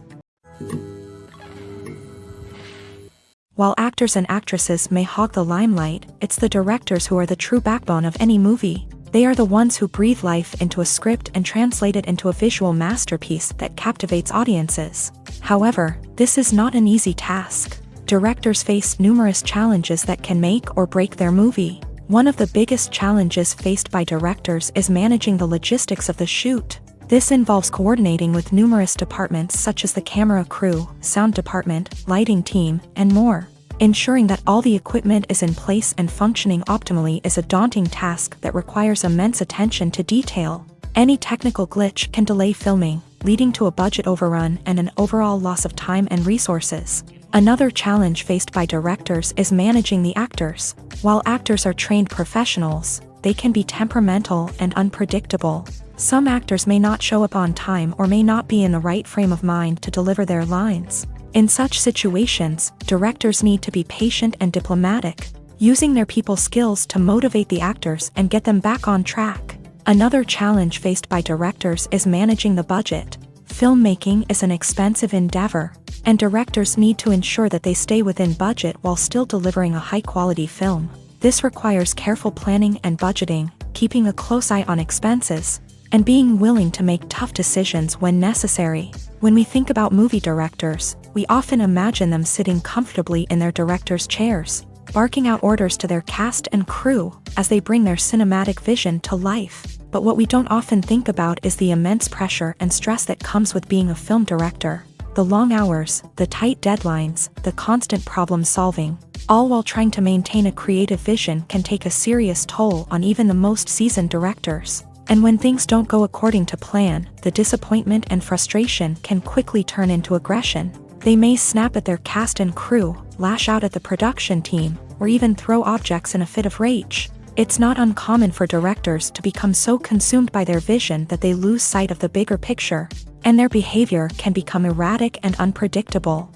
While actors and actresses may hog the limelight, it's the directors who are the true backbone of any movie. They are the ones who breathe life into a script and translate it into a visual masterpiece that captivates audiences. However, this is not an easy task. Directors face numerous challenges that can make or break their movie. One of the biggest challenges faced by directors is managing the logistics of the shoot. This involves coordinating with numerous departments such as the camera crew, sound department, lighting team, and more. Ensuring that all the equipment is in place and functioning optimally is a daunting task that requires immense attention to detail. Any technical glitch can delay filming, leading to a budget overrun and an overall loss of time and resources. Another challenge faced by directors is managing the actors. While actors are trained professionals, they can be temperamental and unpredictable. Some actors may not show up on time or may not be in the right frame of mind to deliver their lines. In such situations, directors need to be patient and diplomatic, using their people skills to motivate the actors and get them back on track. Another challenge faced by directors is managing the budget. Filmmaking is an expensive endeavor, and directors need to ensure that they stay within budget while still delivering a high-quality film. This requires careful planning and budgeting, keeping a close eye on expenses, and being willing to make tough decisions when necessary. When we think about movie directors, we often imagine them sitting comfortably in their director's chairs, barking out orders to their cast and crew as they bring their cinematic vision to life. But what we don't often think about is the immense pressure and stress that comes with being a film director. The long hours, the tight deadlines, the constant problem solving, all while trying to maintain a creative vision can take a serious toll on even the most seasoned directors. And when things don't go according to plan, the disappointment and frustration can quickly turn into aggression. They may snap at their cast and crew, lash out at the production team, or even throw objects in a fit of rage. It's not uncommon for directors to become so consumed by their vision that they lose sight of the bigger picture, and their behavior can become erratic and unpredictable.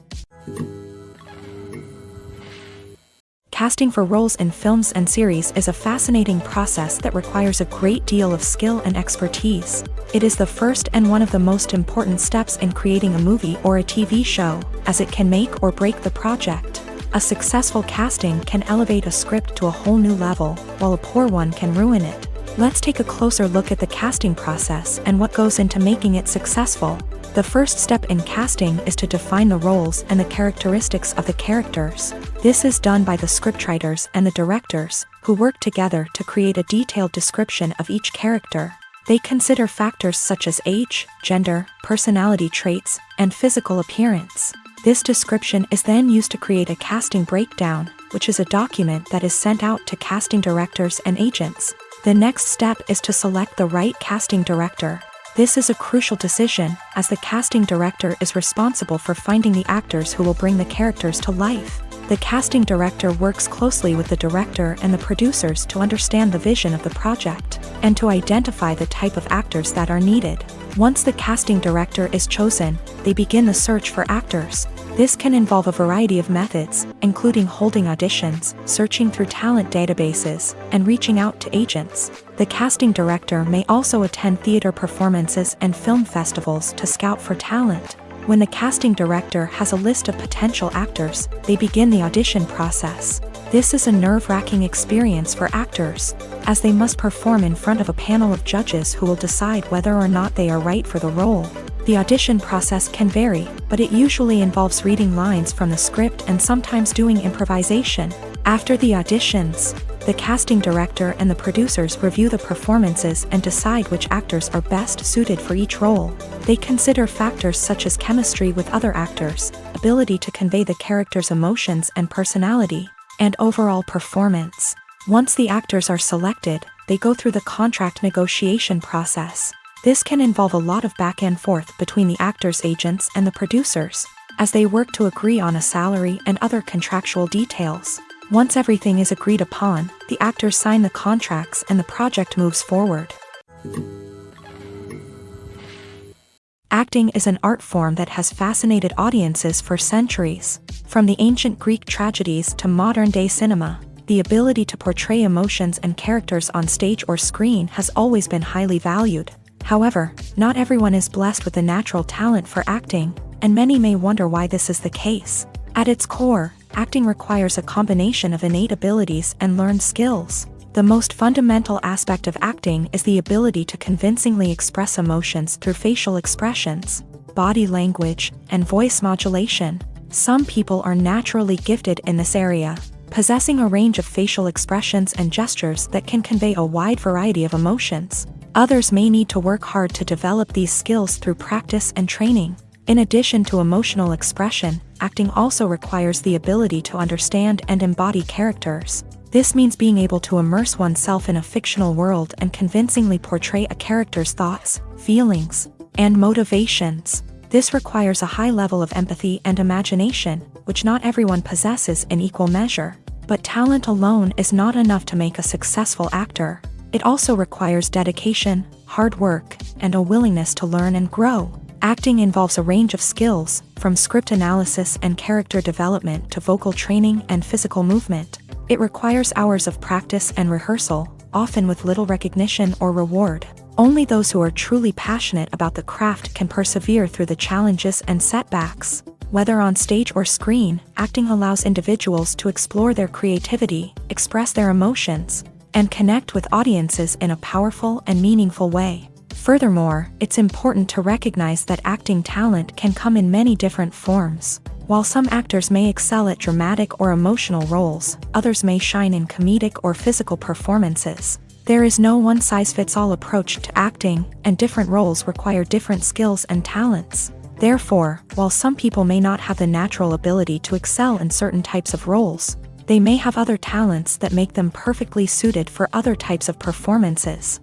Casting for roles in films and series is a fascinating process that requires a great deal of skill and expertise. It is the first and one of the most important steps in creating a movie or a TV show, as it can make or break the project. A successful casting can elevate a script to a whole new level, while a poor one can ruin it. Let's take a closer look at the casting process and what goes into making it successful. The first step in casting is to define the roles and the characteristics of the characters. This is done by the scriptwriters and the directors, who work together to create a detailed description of each character. They consider factors such as age, gender, personality traits, and physical appearance. This description is then used to create a casting breakdown, which is a document that is sent out to casting directors and agents. The next step is to select the right casting director. This is a crucial decision, as the casting director is responsible for finding the actors who will bring the characters to life. The casting director works closely with the director and the producers to understand the vision of the project, and to identify the type of actors that are needed. Once the casting director is chosen, they begin the search for actors. This can involve a variety of methods, including holding auditions, searching through talent databases, and reaching out to agents. The casting director may also attend theater performances and film festivals to scout for talent. When the casting director has a list of potential actors, they begin the audition process. This is a nerve-wracking experience for actors, as they must perform in front of a panel of judges who will decide whether or not they are right for the role. The audition process can vary, but it usually involves reading lines from the script and sometimes doing improvisation. After the auditions, the casting director and the producers review the performances and decide which actors are best suited for each role. They consider factors such as chemistry with other actors, ability to convey the character's emotions and personality, and overall performance. Once the actors are selected, they go through the contract negotiation process. This can involve a lot of back and forth between the actors' agents and the producers, as they work to agree on a salary and other contractual details. Once everything is agreed upon, the actors sign the contracts and the project moves forward. Acting is an art form that has fascinated audiences for centuries. From the ancient Greek tragedies to modern-day cinema, the ability to portray emotions and characters on stage or screen has always been highly valued. However, not everyone is blessed with the natural talent for acting, and many may wonder why this is the case. At its core, acting requires a combination of innate abilities and learned skills. The most fundamental aspect of acting is the ability to convincingly express emotions through facial expressions, body language, and voice modulation. Some people are naturally gifted in this area, possessing a range of facial expressions and gestures that can convey a wide variety of emotions. Others may need to work hard to develop these skills through practice and training. In addition to emotional expression, acting also requires the ability to understand and embody characters. This means being able to immerse oneself in a fictional world and convincingly portray a character's thoughts, feelings, and motivations. This requires a high level of empathy and imagination, which not everyone possesses in equal measure. But talent alone is not enough to make a successful actor. It also requires dedication, hard work, and a willingness to learn and grow. Acting involves a range of skills, from script analysis and character development to vocal training and physical movement. It requires hours of practice and rehearsal, often with little recognition or reward. Only those who are truly passionate about the craft can persevere through the challenges and setbacks. Whether on stage or screen, acting allows individuals to explore their creativity, express their emotions, and connect with audiences in a powerful and meaningful way. Furthermore, it's important to recognize that acting talent can come in many different forms. While some actors may excel at dramatic or emotional roles, others may shine in comedic or physical performances. There is no one-size-fits-all approach to acting, and different roles require different skills and talents. Therefore, while some people may not have the natural ability to excel in certain types of roles, they may have other talents that make them perfectly suited for other types of performances.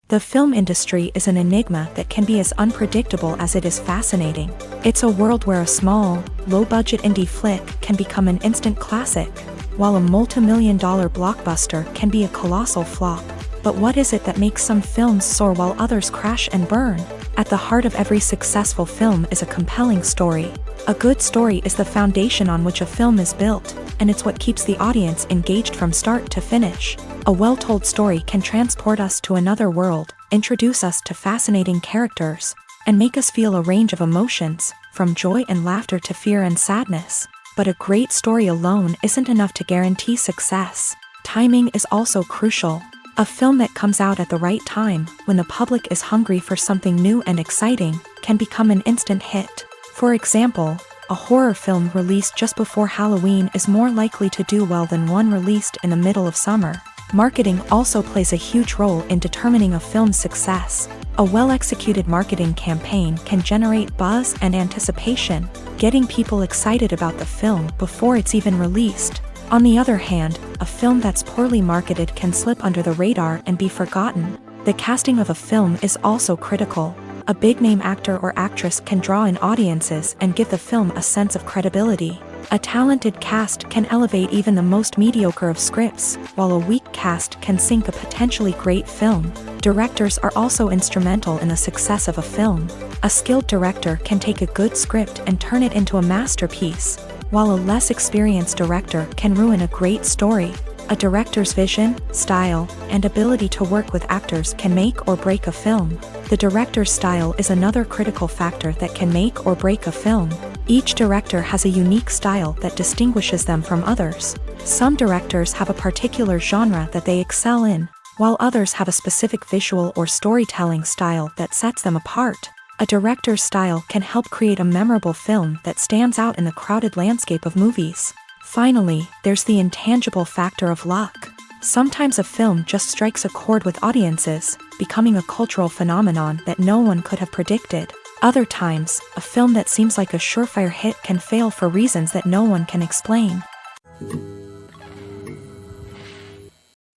The film industry is an enigma that can be as unpredictable as it is fascinating. It's a world where a small, low-budget indie flick can become an instant classic, while a multi-million-dollar blockbuster can be a colossal flop. But what is it that makes some films soar while others crash and burn? At the heart of every successful film is a compelling story. A good story is the foundation on which a film is built, and it's what keeps the audience engaged from start to finish. A well-told story can transport us to another world, introduce us to fascinating characters, and make us feel a range of emotions, from joy and laughter to fear and sadness. But a great story alone isn't enough to guarantee success. Timing is also crucial. A film that comes out at the right time, when the public is hungry for something new and exciting, can become an instant hit. For example, a horror film released just before Halloween is more likely to do well than one released in the middle of summer. Marketing also plays a huge role in determining a film's success. A well-executed marketing campaign can generate buzz and anticipation, getting people excited about the film before it's even released. On the other hand, a film that's poorly marketed can slip under the radar and be forgotten. The casting of a film is also critical. A big-name actor or actress can draw in audiences and give the film a sense of credibility. A talented cast can elevate even the most mediocre of scripts, while a weak cast can sink a potentially great film. Directors are also instrumental in the success of a film. A skilled director can take a good script and turn it into a masterpiece, while a less experienced director can ruin a great story. A director's vision, style, and ability to work with actors can make or break a film. The director's style is another critical factor that can make or break a film. Each director has a unique style that distinguishes them from others. Some directors have a particular genre that they excel in, while others have a specific visual or storytelling style that sets them apart. A director's style can help create a memorable film that stands out in the crowded landscape of movies. Finally, there's the intangible factor of luck. Sometimes a film just strikes a chord with audiences, becoming a cultural phenomenon that no one could have predicted. Other times, a film that seems like a surefire hit can fail for reasons that no one can explain.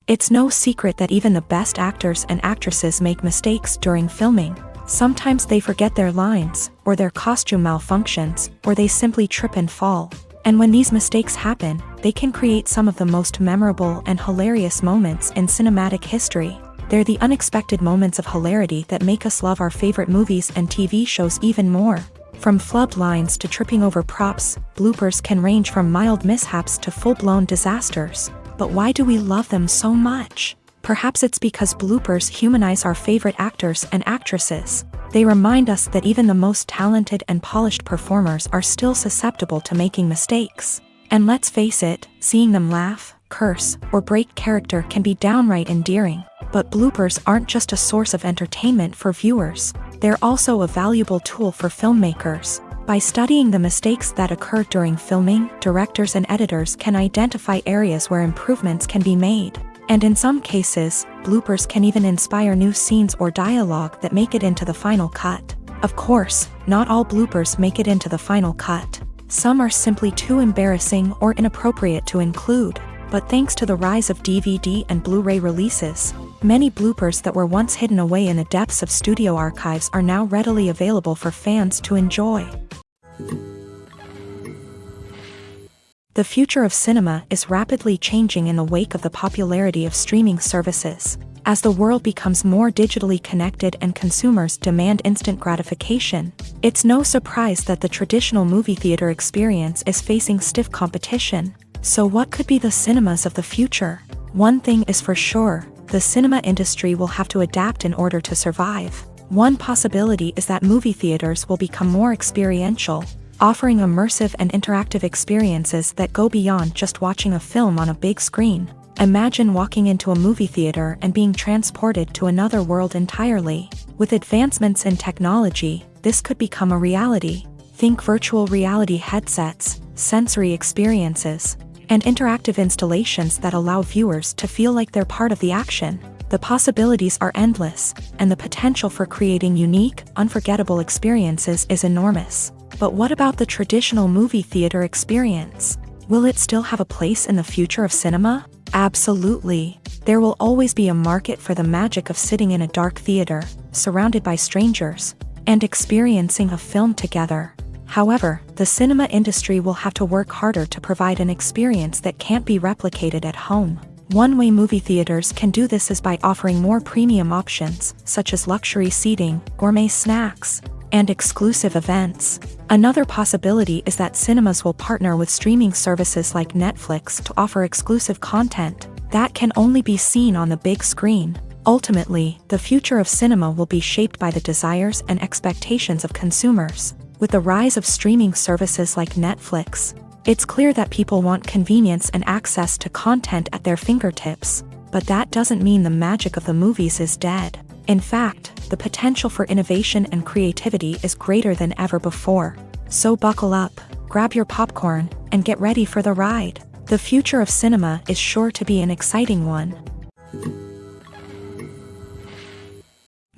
It's no secret that even the best actors and actresses make mistakes during filming. Sometimes they forget their lines, or their costume malfunctions, or they simply trip and fall. And when these mistakes happen, they can create some of the most memorable and hilarious moments in cinematic history. They're the unexpected moments of hilarity that make us love our favorite movies and TV shows even more. From flubbed lines to tripping over props, bloopers can range from mild mishaps to full-blown disasters. But why do we love them so much? Perhaps it's because bloopers humanize our favorite actors and actresses. They remind us that even the most talented and polished performers are still susceptible to making mistakes. And let's face it, seeing them laugh, curse, or break character can be downright endearing. But bloopers aren't just a source of entertainment for viewers. They're also a valuable tool for filmmakers. By studying the mistakes that occur during filming, directors and editors can identify areas where improvements can be made. And in some cases, bloopers can even inspire new scenes or dialogue that make it into the final cut. Of course, not all bloopers make it into the final cut. Some are simply too embarrassing or inappropriate to include. But thanks to the rise of DVD and Blu-ray releases, many bloopers that were once hidden away in the depths of studio archives are now readily available for fans to enjoy. The future of cinema is rapidly changing in the wake of the popularity of streaming services. As the world becomes more digitally connected and consumers demand instant gratification, it's no surprise that the traditional movie theater experience is facing stiff competition. So what could be the cinemas of the future? One thing is for sure, the cinema industry will have to adapt in order to survive. One possibility is that movie theaters will become more experiential, offering immersive and interactive experiences that go beyond just watching a film on a big screen. Imagine walking into a movie theater and being transported to another world entirely. With advancements in technology, this could become a reality. Think virtual reality headsets, sensory experiences, and interactive installations that allow viewers to feel like they're part of the action. The possibilities are endless, and the potential for creating unique, unforgettable experiences is enormous. But what about the traditional movie theater experience? Will it still have a place in the future of cinema? Absolutely. There will always be a market for the magic of sitting in a dark theater, surrounded by strangers, and experiencing a film together. However, the cinema industry will have to work harder to provide an experience that can't be replicated at home. One way movie theaters can do this is by offering more premium options, such as luxury seating, gourmet snacks, and exclusive events. Another possibility is that cinemas will partner with streaming services like Netflix to offer exclusive content that can only be seen on the big screen. Ultimately, the future of cinema will be shaped by the desires and expectations of consumers. With the rise of streaming services like Netflix, it's clear that people want convenience and access to content at their fingertips. But that doesn't mean the magic of the movies is dead. In fact, the potential for innovation and creativity is greater than ever before. So buckle up, grab your popcorn, and get ready for the ride. The future of cinema is sure to be an exciting one.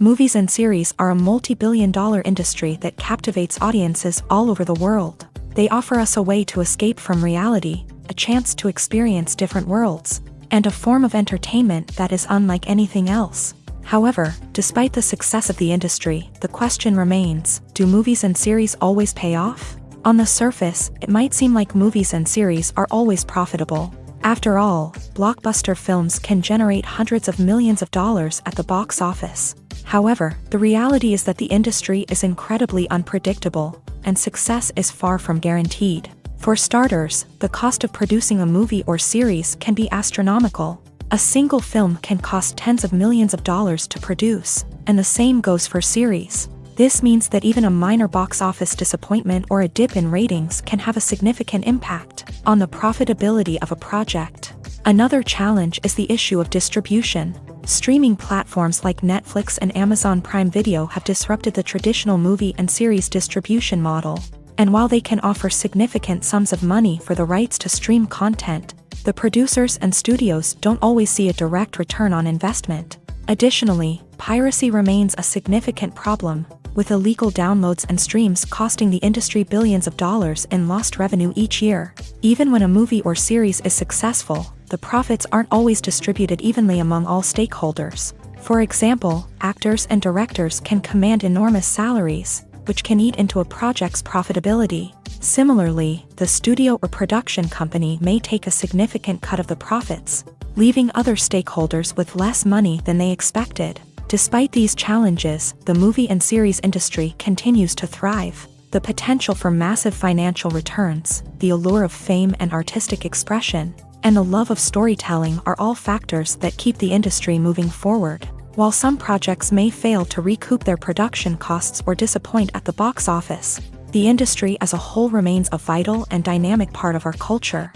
Movies and series are a multi-billion-dollar industry that captivates audiences all over the world. They offer us a way to escape from reality, a chance to experience different worlds, and a form of entertainment that is unlike anything else. However, despite the success of the industry, the question remains, do movies and series always pay off? On the surface, it might seem like movies and series are always profitable. After all, blockbuster films can generate hundreds of millions of dollars at the box office. However, the reality is that the industry is incredibly unpredictable, and success is far from guaranteed. For starters, the cost of producing a movie or series can be astronomical. A single film can cost tens of millions of dollars to produce, and the same goes for series. This means that even a minor box office disappointment or a dip in ratings can have a significant impact on the profitability of a project. Another challenge is the issue of distribution. Streaming platforms like Netflix and Amazon Prime Video have disrupted the traditional movie and series distribution model. And while they can offer significant sums of money for the rights to stream content, the producers and studios don't always see a direct return on investment. Additionally, piracy remains a significant problem, with illegal downloads and streams costing the industry billions of dollars in lost revenue each year. Even when a movie or series is successful, the profits aren't always distributed evenly among all stakeholders. For example, actors and directors can command enormous salaries, which can eat into a project's profitability. Similarly, the studio or production company may take a significant cut of the profits, leaving other stakeholders with less money than they expected. Despite these challenges, the movie and series industry continues to thrive. The potential for massive financial returns, the allure of fame and artistic expression, and the love of storytelling are all factors that keep the industry moving forward. While some projects may fail to recoup their production costs or disappoint at the box office, the industry as a whole remains a vital and dynamic part of our culture.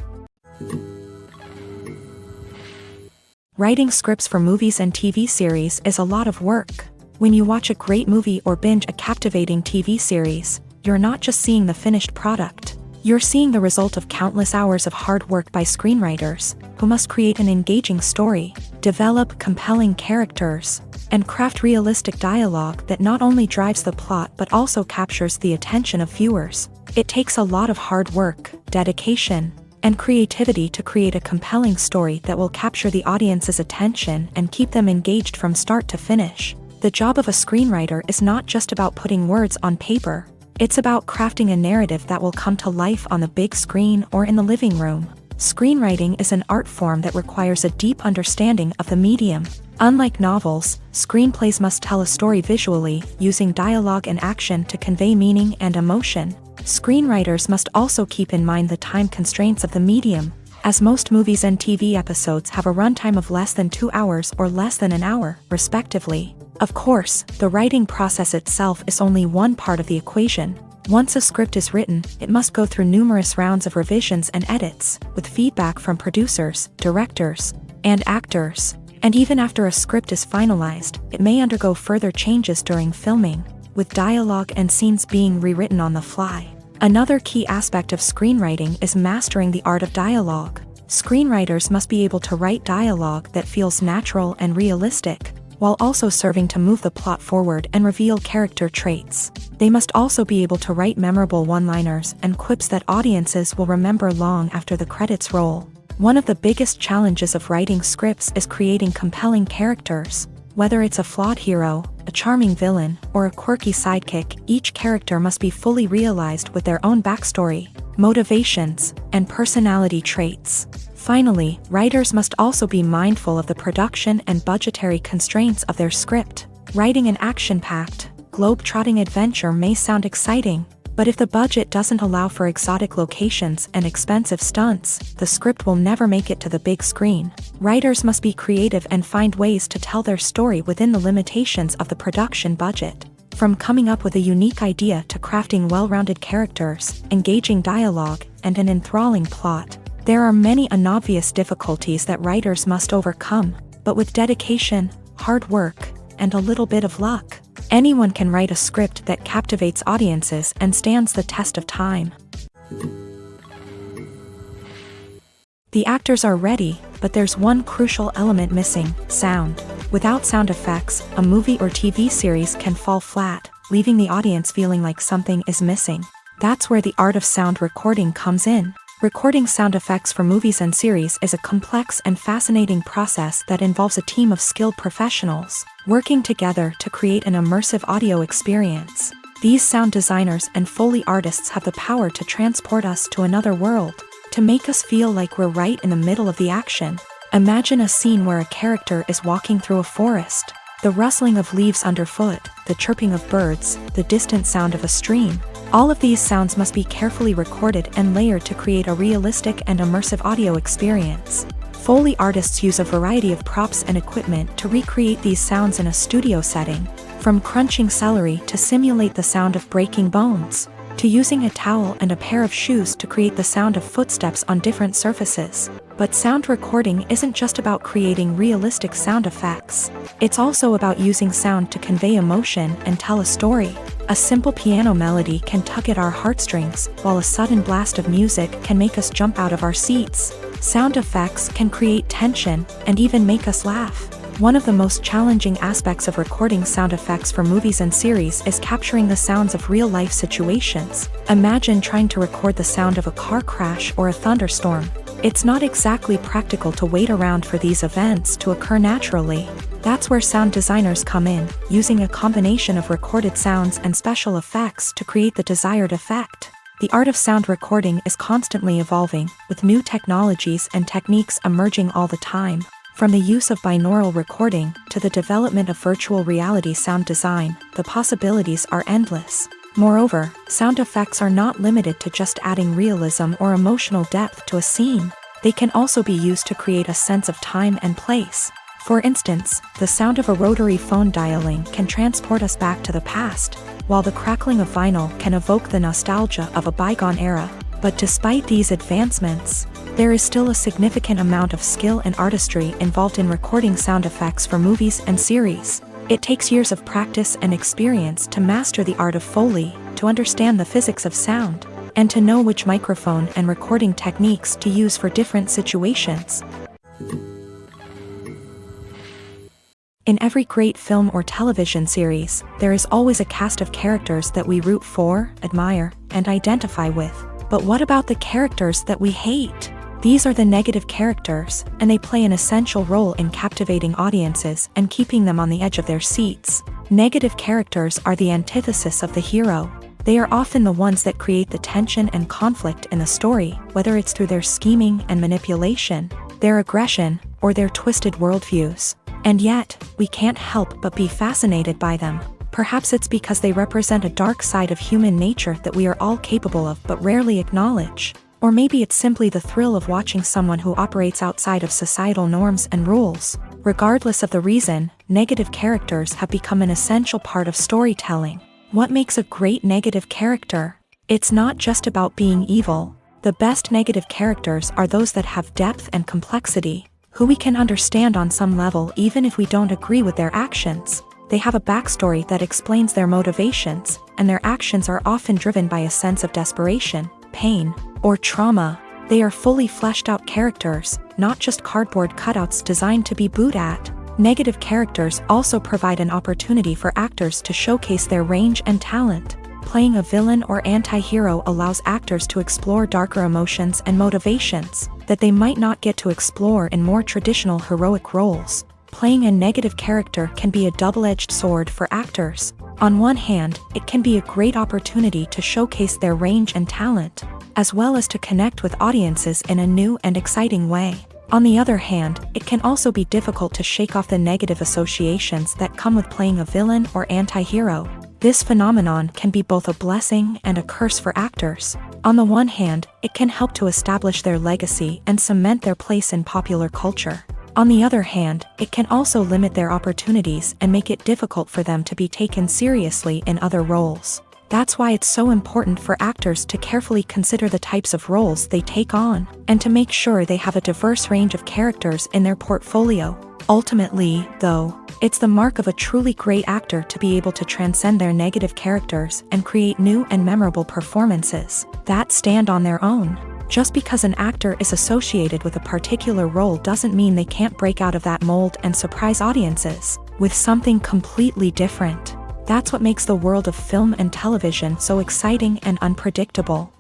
Writing scripts for movies and TV series is a lot of work. When you watch a great movie or binge a captivating TV series, you're not just seeing the finished product. You're seeing the result of countless hours of hard work by screenwriters, who must create an engaging story, develop compelling characters, and craft realistic dialogue that not only drives the plot but also captures the attention of viewers. It takes a lot of hard work, dedication, and creativity to create a compelling story that will capture the audience's attention and keep them engaged from start to finish. The job of a screenwriter is not just about putting words on paper. It's about crafting a narrative that will come to life on the big screen or in the living room. Screenwriting is an art form that requires a deep understanding of the medium. Unlike novels, screenplays must tell a story visually, using dialogue and action to convey meaning and emotion. Screenwriters must also keep in mind the time constraints of the medium, as most movies and TV episodes have a runtime of less than 2 hours or less than an hour, respectively. Of course, the writing process itself is only one part of the equation. Once a script is written, it must go through numerous rounds of revisions and edits, with feedback from producers, directors, and actors. And even after a script is finalized, it may undergo further changes during filming, with dialogue and scenes being rewritten on the fly. Another key aspect of screenwriting is mastering the art of dialogue. Screenwriters must be able to write dialogue that feels natural and realistic, while also serving to move the plot forward and reveal character traits. They must also be able to write memorable one-liners and quips that audiences will remember long after the credits roll. One of the biggest challenges of writing scripts is creating compelling characters. Whether it's a flawed hero, a charming villain, or a quirky sidekick, each character must be fully realized with their own backstory, motivations, and personality traits. Finally, writers must also be mindful of the production and budgetary constraints of their script. Writing an action-packed, globe-trotting adventure may sound exciting, but if the budget doesn't allow for exotic locations and expensive stunts, the script will never make it to the big screen. Writers must be creative and find ways to tell their story within the limitations of the production budget. From coming up with a unique idea to crafting well-rounded characters, engaging dialogue, and an enthralling plot, there are many unobvious difficulties that writers must overcome, but with dedication, hard work, and a little bit of luck, anyone can write a script that captivates audiences and stands the test of time. The actors are ready, but there's one crucial element missing: sound. Without sound effects, a movie or TV series can fall flat, leaving the audience feeling like something is missing. That's where the art of sound recording comes in. Recording sound effects for movies and series is a complex and fascinating process that involves a team of skilled professionals working together to create an immersive audio experience. These sound designers and Foley artists have the power to transport us to another world, to make us feel like we're right in the middle of the action. Imagine a scene where a character is walking through a forest. The rustling of leaves underfoot, the chirping of birds, the distant sound of a stream. All of these sounds must be carefully recorded and layered to create a realistic and immersive audio experience. Foley artists use a variety of props and equipment to recreate these sounds in a studio setting, from crunching celery to simulate the sound of breaking bones, to using a towel and a pair of shoes to create the sound of footsteps on different surfaces. But sound recording isn't just about creating realistic sound effects. It's also about using sound to convey emotion and tell a story. A simple piano melody can tug at our heartstrings, while a sudden blast of music can make us jump out of our seats. Sound effects can create tension and even make us laugh. One of the most challenging aspects of recording sound effects for movies and series is capturing the sounds of real-life situations. Imagine trying to record the sound of a car crash or a thunderstorm. It's not exactly practical to wait around for these events to occur naturally. That's where sound designers come in, using a combination of recorded sounds and special effects to create the desired effect. The art of sound recording is constantly evolving, with new technologies and techniques emerging all the time. From the use of binaural recording to the development of virtual reality sound design, the possibilities are endless. Moreover, sound effects are not limited to just adding realism or emotional depth to a scene. They can also be used to create a sense of time and place. For instance, the sound of a rotary phone dialing can transport us back to the past, while the crackling of vinyl can evoke the nostalgia of a bygone era. But despite these advancements, there is still a significant amount of skill and artistry involved in recording sound effects for movies and series. It takes years of practice and experience to master the art of Foley, to understand the physics of sound, and to know which microphone and recording techniques to use for different situations. In every great film or television series, there is always a cast of characters that we root for, admire, and identify with. But what about the characters that we hate? These are the negative characters, and they play an essential role in captivating audiences and keeping them on the edge of their seats. Negative characters are the antithesis of the hero. They are often the ones that create the tension and conflict in the story, whether it's through their scheming and manipulation, their aggression, or their twisted worldviews. And yet, we can't help but be fascinated by them. Perhaps it's because they represent a dark side of human nature that we are all capable of but rarely acknowledge. Or maybe it's simply the thrill of watching someone who operates outside of societal norms and rules. Regardless of the reason, negative characters have become an essential part of storytelling. What makes a great negative character? It's not just about being evil. The best negative characters are those that have depth and complexity, who we can understand on some level even if we don't agree with their actions. They have a backstory that explains their motivations, and their actions are often driven by a sense of desperation, pain, or trauma. They are fully fleshed out characters, not just cardboard cutouts designed to be booed at. Negative characters also provide an opportunity for actors to showcase their range and talent. Playing a villain or anti-hero allows actors to explore darker emotions and motivations that they might not get to explore in more traditional heroic roles. Playing a negative character can be a double-edged sword for actors. On one hand, it can be a great opportunity to showcase their range and talent, as well as to connect with audiences in a new and exciting way. On the other hand, it can also be difficult to shake off the negative associations that come with playing a villain or anti-hero. This phenomenon can be both a blessing and a curse for actors. On the one hand, it can help to establish their legacy and cement their place in popular culture. On the other hand, it can also limit their opportunities and make it difficult for them to be taken seriously in other roles. That's why it's so important for actors to carefully consider the types of roles they take on, and to make sure they have a diverse range of characters in their portfolio. Ultimately, though, it's the mark of a truly great actor to be able to transcend their negative characters and create new and memorable performances that stand on their own. Just because an actor is associated with a particular role doesn't mean they can't break out of that mold and surprise audiences with something completely different. That's what makes the world of film and television so exciting and unpredictable.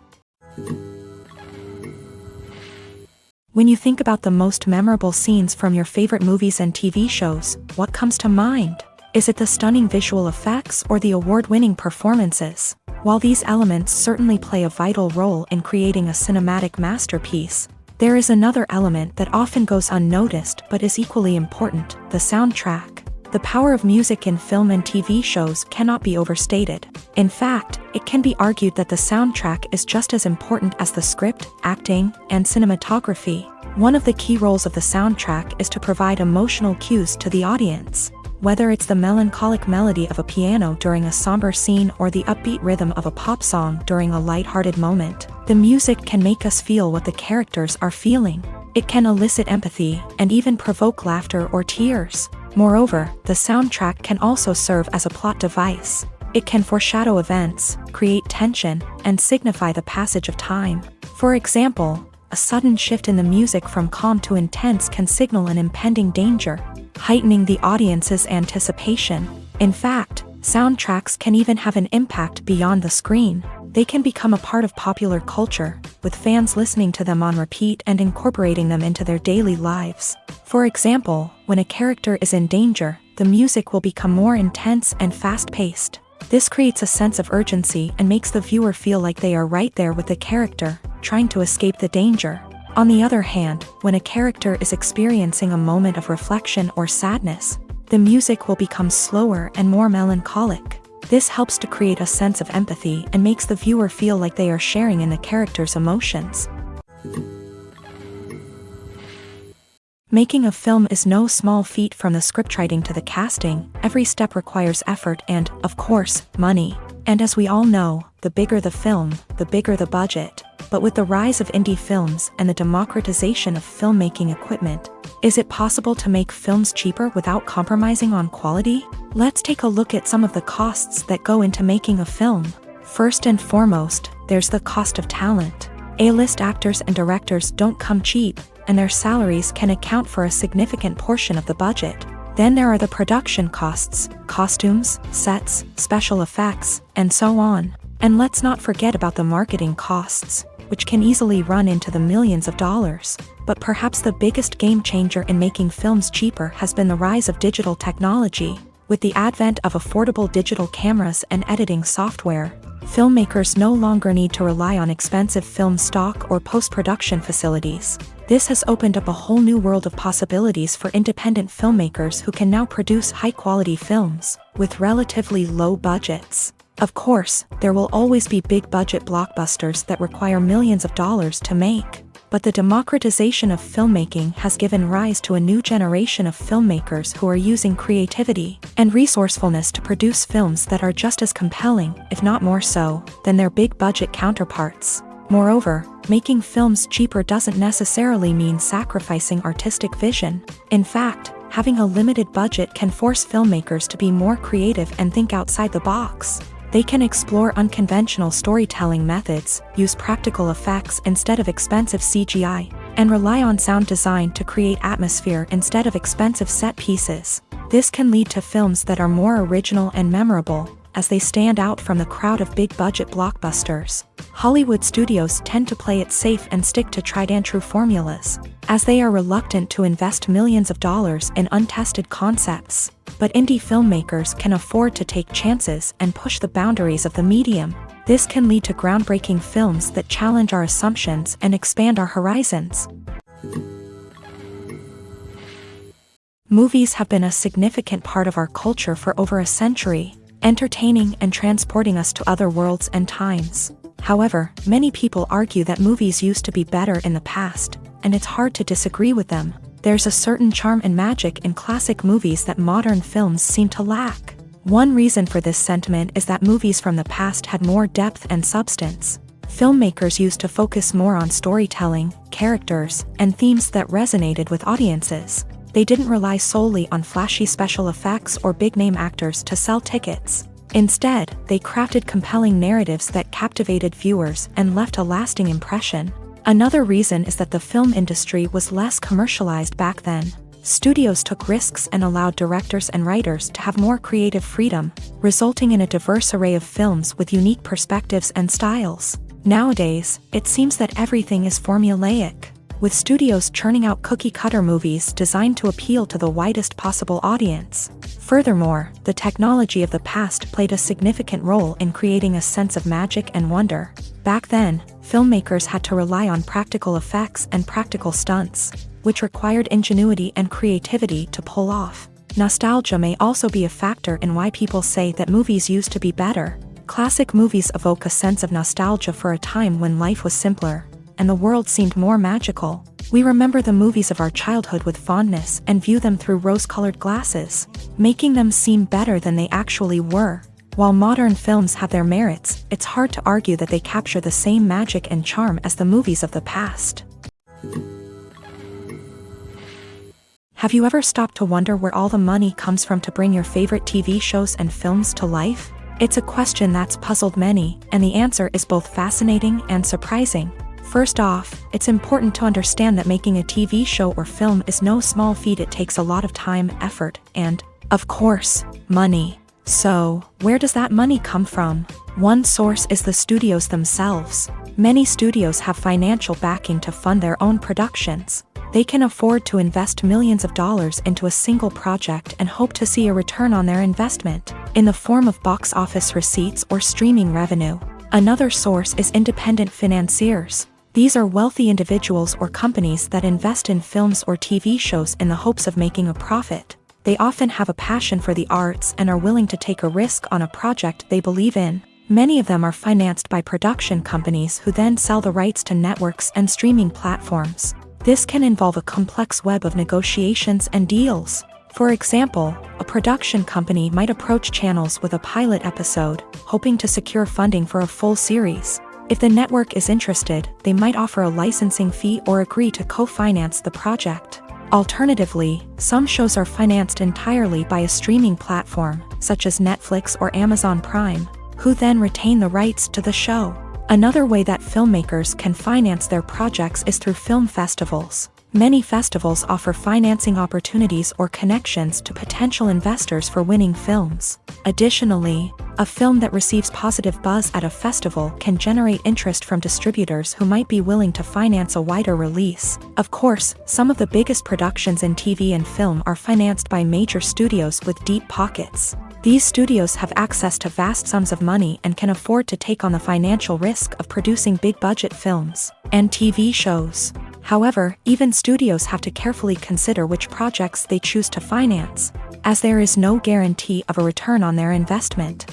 When you think about the most memorable scenes from your favorite movies and TV shows, what comes to mind? Is it the stunning visual effects or the award-winning performances? While these elements certainly play a vital role in creating a cinematic masterpiece, there is another element that often goes unnoticed but is equally important: the soundtrack. The power of music in film and TV shows cannot be overstated. In fact, it can be argued that the soundtrack is just as important as the script, acting, and cinematography. One of the key roles of the soundtrack is to provide emotional cues to the audience. Whether it's the melancholic melody of a piano during a somber scene or the upbeat rhythm of a pop song during a lighthearted moment, the music can make us feel what the characters are feeling. It can elicit empathy and even provoke laughter or tears. Moreover, the soundtrack can also serve as a plot device. It can foreshadow events, create tension, and signify the passage of time. For example, a sudden shift in the music from calm to intense can signal an impending danger, heightening the audience's anticipation. In fact, soundtracks can even have an impact beyond the screen. They can become a part of popular culture, with fans listening to them on repeat and incorporating them into their daily lives. For example, when a character is in danger, the music will become more intense and fast-paced. This creates a sense of urgency and makes the viewer feel like they are right there with the character, trying to escape the danger. On the other hand, when a character is experiencing a moment of reflection or sadness, the music will become slower and more melancholic. This helps to create a sense of empathy and makes the viewer feel like they are sharing in the character's emotions. Making a film is no small feat. From the scriptwriting to the casting, every step requires effort and, of course, money. And as we all know, the bigger the film, the bigger the budget. But with the rise of indie films and the democratization of filmmaking equipment, is it possible to make films cheaper without compromising on quality? Let's take a look at some of the costs that go into making a film. First and foremost, there's the cost of talent. A-list actors and directors don't come cheap, and their salaries can account for a significant portion of the budget. Then there are the production costs, costumes, sets, special effects, and so on. And let's not forget about the marketing costs, which can easily run into the millions of dollars. But perhaps the biggest game changer in making films cheaper has been the rise of digital technology. With the advent of affordable digital cameras and editing software, Filmmakers no longer need to rely on expensive film stock or post-production facilities. This has opened up a whole new world of possibilities for independent filmmakers who can now produce high-quality films with relatively low budgets. Of course, there will always be big-budget blockbusters that require millions of dollars to make. But the democratization of filmmaking has given rise to a new generation of filmmakers who are using creativity and resourcefulness to produce films that are just as compelling, if not more so, than their big-budget counterparts. Moreover, making films cheaper doesn't necessarily mean sacrificing artistic vision. In fact, having a limited budget can force filmmakers to be more creative and think outside the box. They can explore unconventional storytelling methods, use practical effects instead of expensive CGI, and rely on sound design to create atmosphere instead of expensive set pieces. This can lead to films that are more original and memorable, as they stand out from the crowd of big-budget blockbusters. Hollywood studios tend to play it safe and stick to tried-and-true formulas, as they are reluctant to invest millions of dollars in untested concepts. But indie filmmakers can afford to take chances and push the boundaries of the medium. This can lead to groundbreaking films that challenge our assumptions and expand our horizons. Movies have been a significant part of our culture for over a century, entertaining and transporting us to other worlds and times. However, many people argue that movies used to be better in the past, and it's hard to disagree with them. There's a certain charm and magic in classic movies that modern films seem to lack. One reason for this sentiment is that movies from the past had more depth and substance. Filmmakers used to focus more on storytelling, characters, and themes that resonated with audiences. They didn't rely solely on flashy special effects or big-name actors to sell tickets. Instead, they crafted compelling narratives that captivated viewers and left a lasting impression. Another reason is that the film industry was less commercialized back then. Studios took risks and allowed directors and writers to have more creative freedom, resulting in a diverse array of films with unique perspectives and styles. Nowadays, it seems that everything is formulaic, with studios churning out cookie-cutter movies designed to appeal to the widest possible audience. Furthermore, the technology of the past played a significant role in creating a sense of magic and wonder. Back then, filmmakers had to rely on practical effects and practical stunts, which required ingenuity and creativity to pull off. Nostalgia may also be a factor in why people say that movies used to be better. Classic movies evoke a sense of nostalgia for a time when life was simpler, and the world seemed more magical. We remember the movies of our childhood with fondness and view them through rose-colored glasses, making them seem better than they actually were. While modern films have their merits, it's hard to argue that they capture the same magic and charm as the movies of the past. Have you ever stopped to wonder where all the money comes from to bring your favorite TV shows and films to life? It's a question that's puzzled many, and the answer is both fascinating and surprising. First off, it's important to understand that making a TV show or film is no small feat. It takes a lot of time, effort, and, of course, money. So, where does that money come from? One source is the studios themselves. Many studios have financial backing to fund their own productions. They can afford to invest millions of dollars into a single project and hope to see a return on their investment, in the form of box office receipts or streaming revenue. Another source is independent financiers. These are wealthy individuals or companies that invest in films or TV shows in the hopes of making a profit. They often have a passion for the arts and are willing to take a risk on a project they believe in. Many of them are financed by production companies who then sell the rights to networks and streaming platforms. This can involve a complex web of negotiations and deals. For example, a production company might approach channels with a pilot episode, hoping to secure funding for a full series. If the network is interested, they might offer a licensing fee or agree to co-finance the project. Alternatively, some shows are financed entirely by a streaming platform, such as Netflix or Amazon Prime, who then retain the rights to the show. Another way that filmmakers can finance their projects is through film festivals. Many festivals offer financing opportunities or connections to potential investors for winning films. Additionally, a film that receives positive buzz at a festival can generate interest from distributors who might be willing to finance a wider release. Of course, some of the biggest productions in TV and film are financed by major studios with deep pockets. These studios have access to vast sums of money and can afford to take on the financial risk of producing big-budget films and TV shows. However, even studios have to carefully consider which projects they choose to finance, as there is no guarantee of a return on their investment.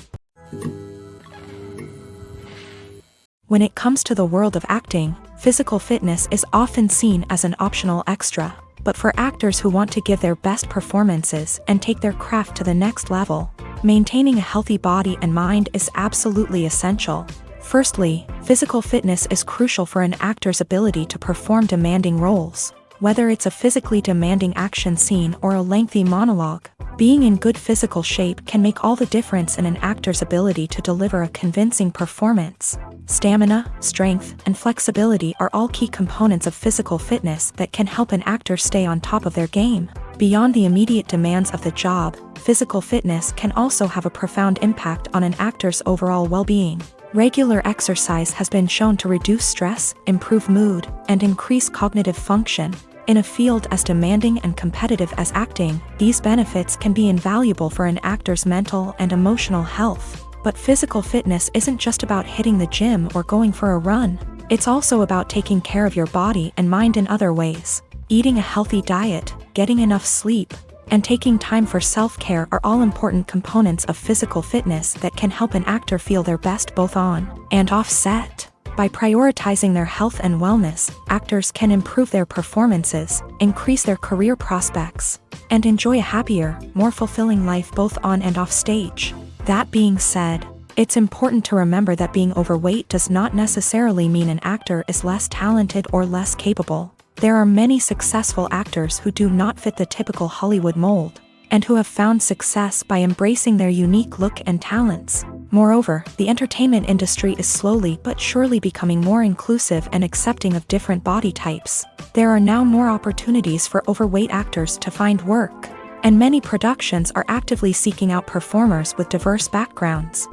When it comes to the world of acting, physical fitness is often seen as an optional extra. But for actors who want to give their best performances and take their craft to the next level, maintaining a healthy body and mind is absolutely essential. Firstly, physical fitness is crucial for an actor's ability to perform demanding roles. Whether it's a physically demanding action scene or a lengthy monologue, being in good physical shape can make all the difference in an actor's ability to deliver a convincing performance. Stamina, strength, and flexibility are all key components of physical fitness that can help an actor stay on top of their game. Beyond the immediate demands of the job, physical fitness can also have a profound impact on an actor's overall well-being. Regular exercise has been shown to reduce stress, improve mood, and increase cognitive function. In a field as demanding and competitive as acting, these benefits can be invaluable for an actor's mental and emotional health. But physical fitness isn't just about hitting the gym or going for a run. It's also about taking care of your body and mind in other ways. Eating a healthy diet, getting enough sleep, and taking time for self-care are all important components of physical fitness that can help an actor feel their best both on and off set. By prioritizing their health and wellness, actors can improve their performances, increase their career prospects, and enjoy a happier, more fulfilling life both on and off stage. That being said, it's important to remember that being overweight does not necessarily mean an actor is less talented or less capable. There are many successful actors who do not fit the typical Hollywood mold, and who have found success by embracing their unique look and talents. Moreover, the entertainment industry is slowly but surely becoming more inclusive and accepting of different body types. There are now more opportunities for overweight actors to find work, and many productions are actively seeking out performers with diverse backgrounds.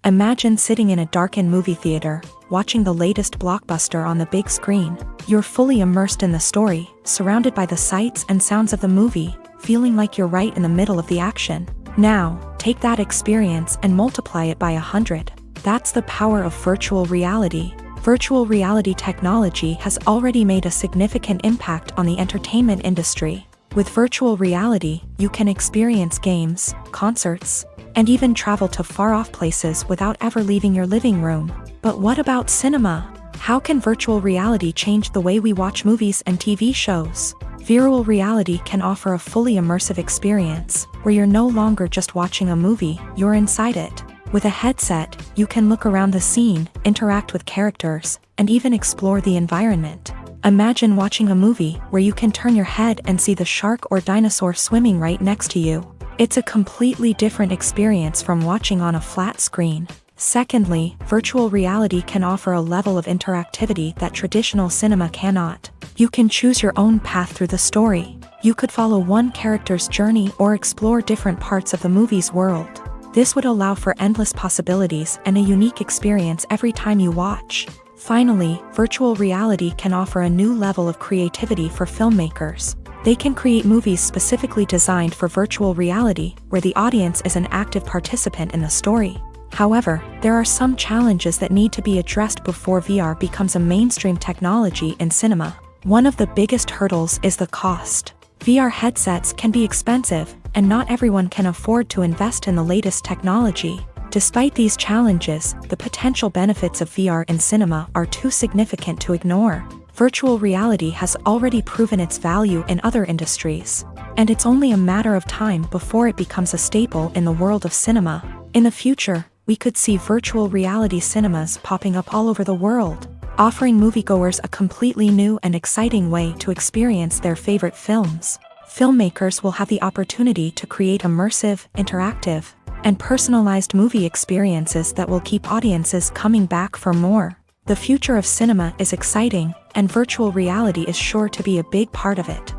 Imagine sitting in a darkened movie theater, watching the latest blockbuster on the big screen. You're fully immersed in the story, surrounded by the sights and sounds of the movie, feeling like you're right in the middle of the action. Now, take that experience and multiply it by 100. That's the power of virtual reality. Virtual reality technology has already made a significant impact on the entertainment industry. With virtual reality, you can experience games, concerts, and even travel to far-off places without ever leaving your living room. But what about cinema? How can virtual reality change the way we watch movies and TV shows? Virtual reality can offer a fully immersive experience, where you're no longer just watching a movie, you're inside it. With a headset, you can look around the scene, interact with characters, and even explore the environment. Imagine watching a movie where you can turn your head and see the shark or dinosaur swimming right next to you. It's a completely different experience from watching on a flat screen. Secondly, virtual reality can offer a level of interactivity that traditional cinema cannot. You can choose your own path through the story. You could follow one character's journey or explore different parts of the movie's world. This would allow for endless possibilities and a unique experience every time you watch. Finally, virtual reality can offer a new level of creativity for filmmakers. They can create movies specifically designed for virtual reality, where the audience is an active participant in the story. However, there are some challenges that need to be addressed before VR becomes a mainstream technology in cinema. One of the biggest hurdles is the cost. VR headsets can be expensive, and not everyone can afford to invest in the latest technology. Despite these challenges, the potential benefits of VR in cinema are too significant to ignore. Virtual reality has already proven its value in other industries, and it's only a matter of time before it becomes a staple in the world of cinema. In the future, we could see virtual reality cinemas popping up all over the world, offering moviegoers a completely new and exciting way to experience their favorite films. Filmmakers will have the opportunity to create immersive, interactive, and personalized movie experiences that will keep audiences coming back for more. The future of cinema is exciting, and virtual reality is sure to be a big part of it.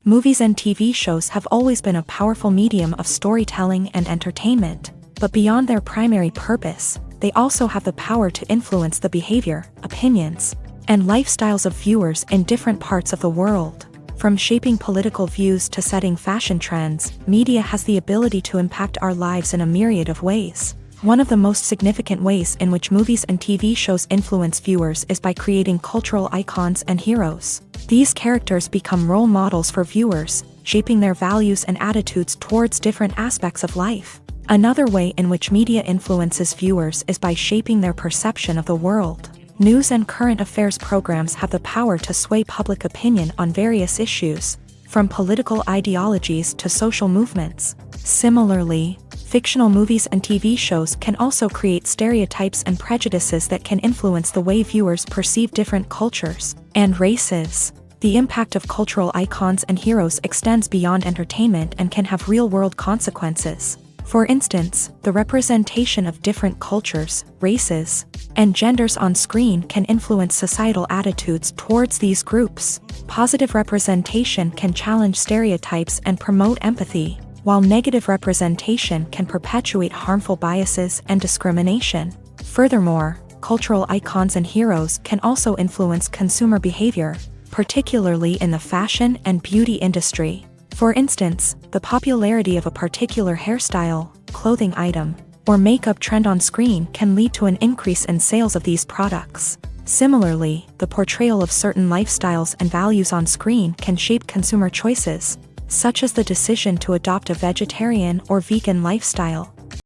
Movies and TV shows have always been a powerful medium of storytelling and entertainment, but beyond their primary purpose, they also have the power to influence the behavior, opinions, and lifestyles of viewers in different parts of the world. From shaping political views to setting fashion trends, media has the ability to impact our lives in a myriad of ways. One of the most significant ways in which movies and TV shows influence viewers is by creating cultural icons and heroes. These characters become role models for viewers, shaping their values and attitudes towards different aspects of life. Another way in which media influences viewers is by shaping their perception of the world. News and current affairs programs have the power to sway public opinion on various issues, from political ideologies to social movements. Similarly, fictional movies and TV shows can also create stereotypes and prejudices that can influence the way viewers perceive different cultures and races. The impact of cultural icons and heroes extends beyond entertainment and can have real-world consequences. For instance, the representation of different cultures, races, and genders on screen can influence societal attitudes towards these groups. Positive representation can challenge stereotypes and promote empathy, while negative representation can perpetuate harmful biases and discrimination. Furthermore, cultural icons and heroes can also influence consumer behavior, particularly in the fashion and beauty industry. For instance, the popularity of a particular hairstyle, clothing item, or makeup trend on screen can lead to an increase in sales of these products. Similarly, the portrayal of certain lifestyles and values on screen can shape consumer choices, such as the decision to adopt a vegetarian or vegan lifestyle.